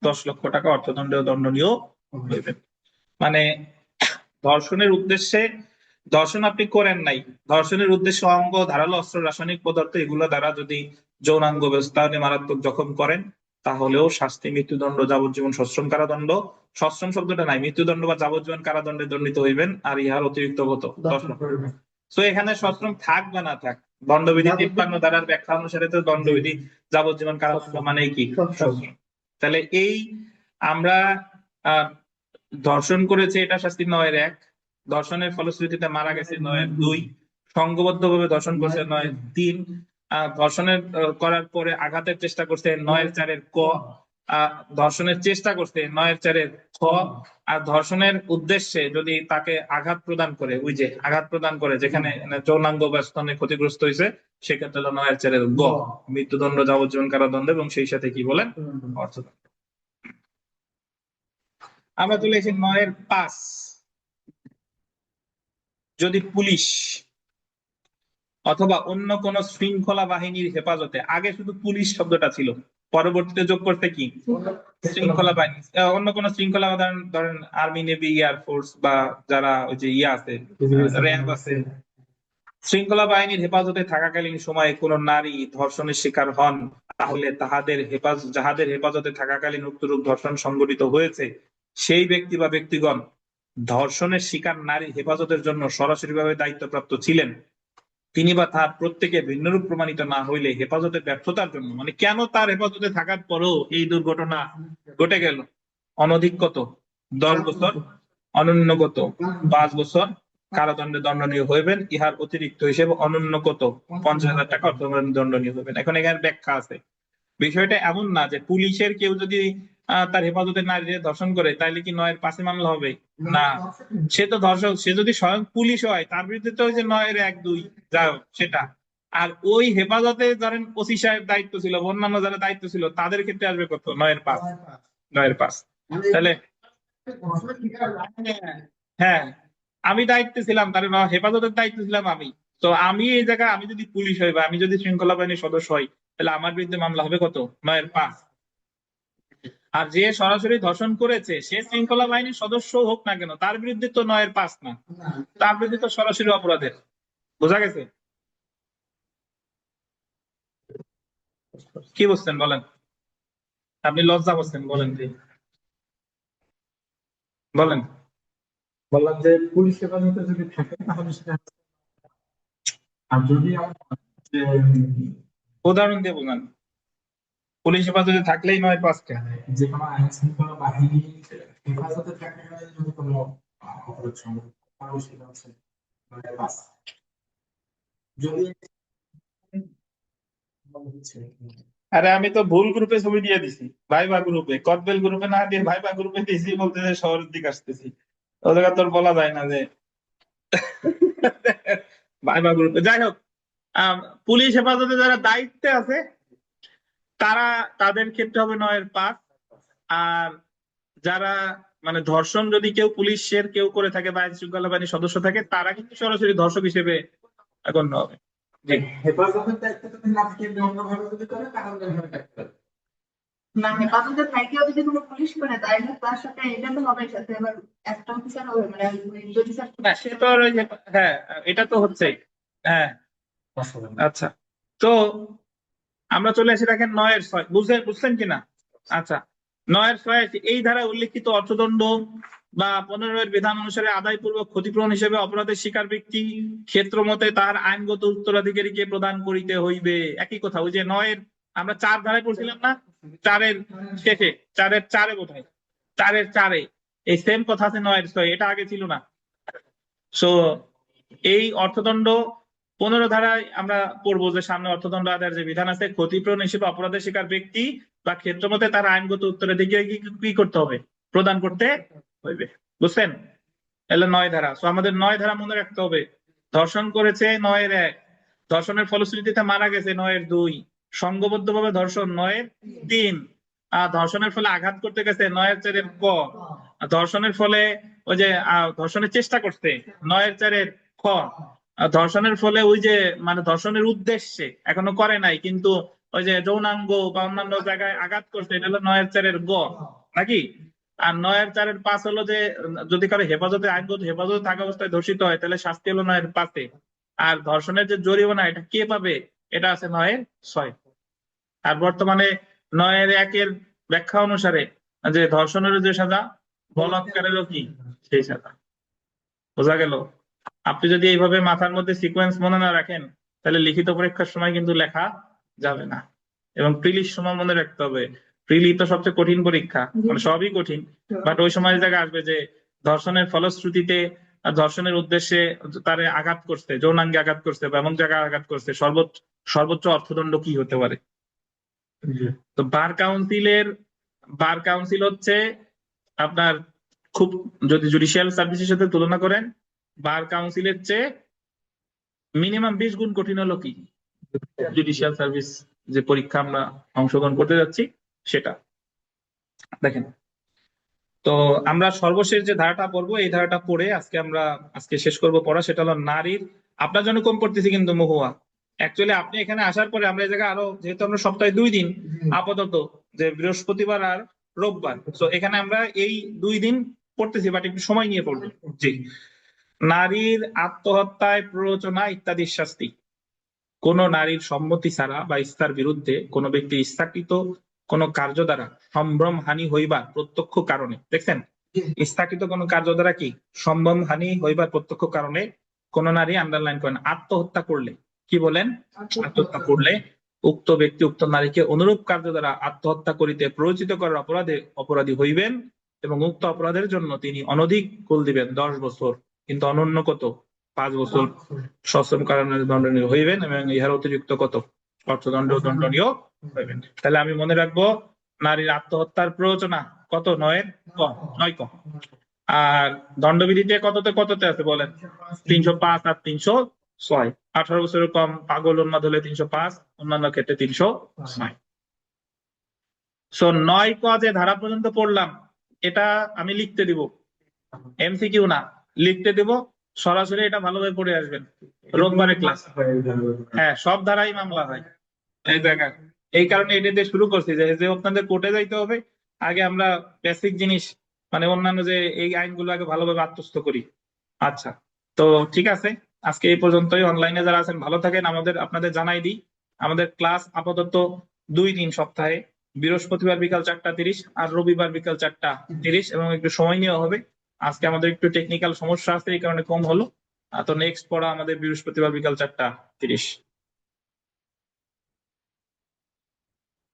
10 লক্ষ টাকা অর্থদণ্ডে দণ্ডনীয় হইবেন। মানে ধর্ষণের উদ্দেশ্যে, ধর্ষণ আপনি করেন নাই, ধর্ষণের উদ্দেশ্যে অঙ্গ, ধারালো অস্ত্র, রাসায়নিক পদার্থ এগুলো দ্বারা যদি যৌনাঙ্গ বা স্তনে মারাত্মক জখম করেন, তাহলেও শাস্তি মৃত্যুদণ্ড, যাবজ্জীবন, সশ্রম কারাদণ্ড, সশ্রম শব্দটা নাই, মৃত্যুদণ্ড বা যাবজ্জীবন কারাদণ্ডে দণ্ডিত হইবেন, আর ইহার অতিরিক্ত কত? 10 লক্ষ। তো এখানে সশ্রম থাক বা না থাক, দণ্ডবিধি 53 ধারার ব্যাখ্যা অনুসারে তো দণ্ডবিধি যাবজ্জীবন কারাদণ্ড মানে কি? সশ্রম। তাহলে এই আমরা আহ ধর্ষণ করেছে, এটা শাস্তি 9-এর 1, ধর্ষণের ফলশ্রুতিতে মারা গেছে 9-এর 2, সংঘবদ্ধভাবে ধর্ষণ করছে 9-এর 3, ধর্ষণের করার পরে আঘাতের চেষ্টা করছে 9-এর 4-এর ক, ধর্ষণের চেষ্টা করছে 9-এর 4-এর খ, আর ধর্ষণের উদ্দেশ্যে যদি তাকে আঘাত প্রদান করে, ওই যে আঘাত প্রদান করে যেখানে যৌনাঙ্গ বা স্তনে ক্ষতিগ্রস্ত হয়েছে, সেক্ষেত্রে হলো 9-এর 4-এর গ, মৃত্যুদণ্ড, যাবজ্জীবন কারাদণ্ড, এবং সেই সাথে কি বলেন? অর্থদণ্ড। আমরা চলে এসেছি 9-এর 5। যদি পুলিশ অথবা অন্য কোন শৃঙ্খলা বাহিনীর হেফাজতে, আগে শুধু পুলিশ শব্দটা ছিল, পরবর্তীতে যোগ করতে কি শৃঙ্খলা বাহিনী, অন্য কোন শৃঙ্খলা, ধরেন আর্মি, নেভি, এয়ারফোর্স, বা যারা ওই যে ইয়ে আছে, র্যাব আছে, শৃঙ্খলা বাহিনীর হেফাজতে থাকাকালীন সময়ে কোন নারী ধর্ষণের শিকার হন, তাহলে যাহাদের হেফাজতে থাকাকালীন উক্তরূপ ধর্ষণ সংঘটিত হয়েছে, সেই ব্যক্তি বা ব্যক্তিগণ ধর্ষণের শিকার নারীর হেফাজতের জন্য সরাসরিভাবে দায়িত্বপ্রাপ্ত ছিলেন, তিনি বা তার প্রত্যেকে ভিন্নরূপ প্রমাণিত না হইলে হেফাজতের ব্যর্থতার জন্য, মানে কেন তার হেফাজতে থাকার পরেও এই দুর্ঘটনা ঘটে গেল, অনধিক কত? 10 বছর, অনন্য কত? 5 বছর কারাদণ্ডে দণ্ডনীয় হইবেন, ইহার অতিরিক্ত হিসেবে অনন্য কত? 50,000 টাকা অর্থদণ্ডে দণ্ডনীয় হইবেন। এখন এখানে ব্যাখ্যা আছে, বিষয়টা এমন না যে পুলিশের কেউ যদি তার হেফাজতে নারীকে ধর্ষণ করে তাইলে কি 9-এর 5 মামলা হবে, না। সে তো ধর্ষক, সে যদি স্বয়ং পুলিশ হয় তার বিরুদ্ধে তো ওই যে 9-এর 1-2 যা হোক সেটা। আর ওই হেফাজতে ধরেন ওসি সাহেব দায়িত্ব ছিল, অন্যান্য যারা দায়িত্ব ছিল, তাদের ক্ষেত্রে আসবে কত? 9-এর 5। 9-এর 5। তাহলে হ্যাঁ, আমি দায়িত্বে ছিলাম, তার হেফাজতের দায়িত্ব ছিলাম আমি, তো আমি এই জায়গায়, আমি যদি পুলিশ হই বা আমি যদি শৃঙ্খলা বাহিনীর সদস্য হই, তাহলে আমার বিরুদ্ধে মামলা হবে কত? 9-এর 5। আর যে সরাসরি ধর্ষণ করেছে সে শৃঙ্খলা বাহিনীর সদস্য হোক না কেন, তার বিরুদ্ধে তো 9-এর 5 না, তার বিরুদ্ধে তো সরাসরি অপরাধের। বোঝা গেছে? কি বুঝছেন বলেন? আপনি লজ্জা করছেন, বলেন বলেন। বললাম যে পুলিশ হেফাজতে যদি থাকে তাহলে সেটা, আর যদি যে উদাহরণ দিয়ে বলেন, পুলিশ হেফাজতে থাকলেই 9-এর 5 কে। যে কোনো আইন শৃঙ্খলা বাহিনী হেফাজতে থাকে, যদি কোনো অপরাধ সংঘটিত হয়, তাহলে সেটা হচ্ছে 9-এর 5। যদি আরে আমি তো ভুল গ্রুপে ছবি দিয়ে দিছি, ভাইবা গ্রুপে, কদবেল গ্রুপে না দিয়ে ভাইবা গ্রুপে দিয়েছি, বলতে যে শহরের দিকে আসতেছি, ও জায়গা তোর বলা যায় না যে ভাইবা গ্রুপে। যাই হোক, আম, পুলিশ হেফাজতে যারা দায়িত্বে আছে তারা, তাদের ক্ষেত্রে হবে 9-এর 5। আর যারা, মানে ধর্ষণ যদি কেউ পুলিশের কেউ করে থাকে বা আইন শৃঙ্খলা বাহিনীর সদস্য থাকে, তারা কিন্তু সরাসরি ধর্ষক হিসেবে গণ্য হবে। জি। হেফাজতের দায়িত্ব যদি না থাকে, অন্যভাবে যদি করে তাহলে দায়িত্ব। না, হেফাজতে থাকেও যদি কোনো পুলিশ করে তাহলে তার সাথে এটা তো হবে, সাথে আবার একটা অফিসার হবে, মানে যদি স্যার হ্যাঁ, সে তো আর ওই যে, হ্যাঁ, এটা তো হচ্ছেই। হ্যাঁ, আচ্ছা। তো আমরা চলে আসি, দেখেন 9-এর 6, বুঝলেন কিনা? আচ্ছা, 9-এর 6 এই ধারায় উল্লেখিত অর্থদণ্ড বা 15-এর বিধান অনুসারে আদায়পূর্বক ক্ষতিপূরণ হিসেবে অপরাধের শিকার ব্যক্তি ক্ষেত্র মতে তার আইনগত উত্তরাধিকারীকে প্রদান করিতে হইবে। একই কথা, ওই যে 9-এর, আমরা 4 ধারায় পড়ছিলাম না, 4-এর শেষে, 4-এর 4-এ বোধ হয়, 4-এর 4-এ এই সেম কথা আছে 9-এর 6, এটা আগে ছিল না। সো এই অর্থদণ্ড 15 ধারায় আমরা পড়বো যে সামনে অর্থদণ্ড আদায়ের যে বিধান আছে, ক্ষতিপূরণ হিসেবে অপরাধের শিকার ব্যক্তি বা ক্ষেত্রমতে তার আইনগত উত্তরাধিকারী কি করতে হবে, প্রদান করতে হইবে। বুঝছেন? এলো 9 ধারা। সো আমাদের 9 ধারা মনে রাখতে হবে। ধর্ষণ করেছে 9-1, ধর্ষণের ফলশ্রুতিতে মারা গেছে 9-2, সংঘবদ্ধভাবে ধর্ষণ 9-3, আর ধর্ষণের ফলে আঘাত করতে গেছে 9-4 ক, আর ধর্ষণের ফলে ওই যে ধর্ষণের চেষ্টা করতে 9-4 খ, আর ধর্ষণের ফলে ওই যে মানে ধর্ষণের উদ্দেশ্যে এখনো করে নাই কিন্তু ওই যে যৌনাঙ্গ বা অন্যান্য জায়গায় আঘাত করছে, এটা হলো 9-4 গ নাকি। আর 9-4 হলো যে যদি কারো হেফাজতে আইনগত হেফাজতে থাকা অবস্থায় ধর্ষিত হয় তাহলে শাস্তি হলো 9-5। আর ধর্ষণের যে জরিমানা এটা কে পাবে, এটা আছে 9-6। আর বর্তমানে 9-1 ব্যাখ্যা অনুসারে যে ধর্ষণের যে সাজা, বলাৎকারেরও কি সেই সাজা। বোঝা গেল? আপনি যদি এইভাবে মাথার মধ্যে সিকোয়েন্স মনে না রাখেন তাহলে লিখিত পরীক্ষার সময় কিন্তু লেখা যাবে না। এবং প্রিলির সময় মনে রাখতে হবে, প্রিলি তো সবচেয়ে কঠিন পরীক্ষা, মানে সবই কঠিন, বাট ওই সময় জায়গায় আসবে যে ধর্ষণের ফলশ্রুতিতে ধর্ষণের উদ্দেশ্যে তারে আঘাত করছে, যৌনাঙ্গে আঘাত করছে বা এমন জায়গায় আঘাত করছে, সর্বোচ্চ অর্থদণ্ড কি হতে পারে। তো বার কাউন্সিল হচ্ছে আপনার খুব, যদি জুডিশিয়াল সার্ভিসের সাথে তুলনা করেন, বার কাউন্সিলের চেয়ে মিনিমাম 20 গুণ কঠিন হলো কি জুডিশিয়াল সার্ভিস যে পরীক্ষা আমরা অংশগ্রহণ করতে যাচ্ছি সেটা। দেখেন, তো আমরা সর্বশেষ যে ধারাটা পড়বো এই ধারাটা পড়ে আজকে শেষ করব পড়া, সেটা হলো নারীর। আপনার জন্য কম পড়তেছি কিন্তু মহুয়া, অ্যাকচুয়ালি আপনি এখানে আসার পরে আমরা এই জায়গায় আরো, যেহেতু আমরা সপ্তাহে 2 দিন আপাতত, যে বৃহস্পতিবার আর রোববার, তো এখানে আমরা এই 2 দিন পড়তেছি, বাট একটু সময় নিয়ে পড়বো। জি, নারীর আত্মহত্যায় প্ররোচনা ইত্যাদির শাস্তি। কোন নারীর সম্মতি ছাড়া বা ইচ্ছার বিরুদ্ধে কোন ব্যক্তির ইচ্ছাকৃত কোন কার্য দ্বারা সম্ভ্রম হানি হইবার প্রত্যক্ষ কারণে, দেখছেন, ইচ্ছাকৃত কোন কার্য দ্বারা কি সম্ভ্রম হানি হইবার প্রত্যক্ষ কারণে কোন নারী, আন্ডারলাইন করেন, আত্মহত্যা করলে, কি বলেন, আত্মহত্যা করলে উক্ত ব্যক্তি উক্ত নারীকে অনুরূপ কার্য দ্বারা আত্মহত্যা করিতে প্ররোচিত করার অপরাধী হইবেন এবং উক্ত অপরাধের জন্য তিনি অনধিক কুল দিবেন 10 বছর, কিন্তু অনন্য কত 5 বছর সশ্রম কারাদণ্ডে দণ্ডনীয় হইবেন এবং ইহার অতিরিক্ত কত অর্থদণ্ড দণ্ডনীয় হইবেন। তাহলে আমি মনে রাখবো নারীর আত্মহত্যার প্ররোচনা কত, 9 ক। আর দণ্ডবিধিতে কততে আছে বলেন, 305 আর 306। 18 বছরের কম পাগল উন্মাদ হলে 305, অন্যান্য ক্ষেত্রে 306। সো 9 ক যে ধারা পর্যন্ত পড়লাম এটা আমি লিখতে দিব, এমসিকিউ না, লিখতে দিব, সরাসরি এটা ভালোভাবে পড়ে আসবেন রোববারের ক্লাস। হ্যাঁ, সব ধারাই মামলা হয় এই জায়গায়, এই কারণে এটা দিয়ে শুরু করছি যে আপনাদের কোর্টে যাইতে হবে, আগে আমরা বেসিক জিনিস মানে অন্যান্য যে এই আইনগুলো আগে ভালোভাবে আত্মস্থ করি। আচ্ছা, তো ঠিক আছে, আজকে এই পর্যন্তই। অনলাইনে যারা আছেন ভালো থাকেন। আপনাদের জানাই দিই, আমাদের ক্লাস আপাতত 2 দিন সপ্তাহে, বৃহস্পতিবার বিকাল 4:30 আর রবিবার বিকাল 4:30, এবং একটু সময় নেওয়া হবে। আজকে আমাদের একটু টেকনিক্যাল সমস্যা আছে, এই কারণে কম হলো। তো নেক্সট পড়া আমাদের বৃহস্পতিবার বিকাল 4:30।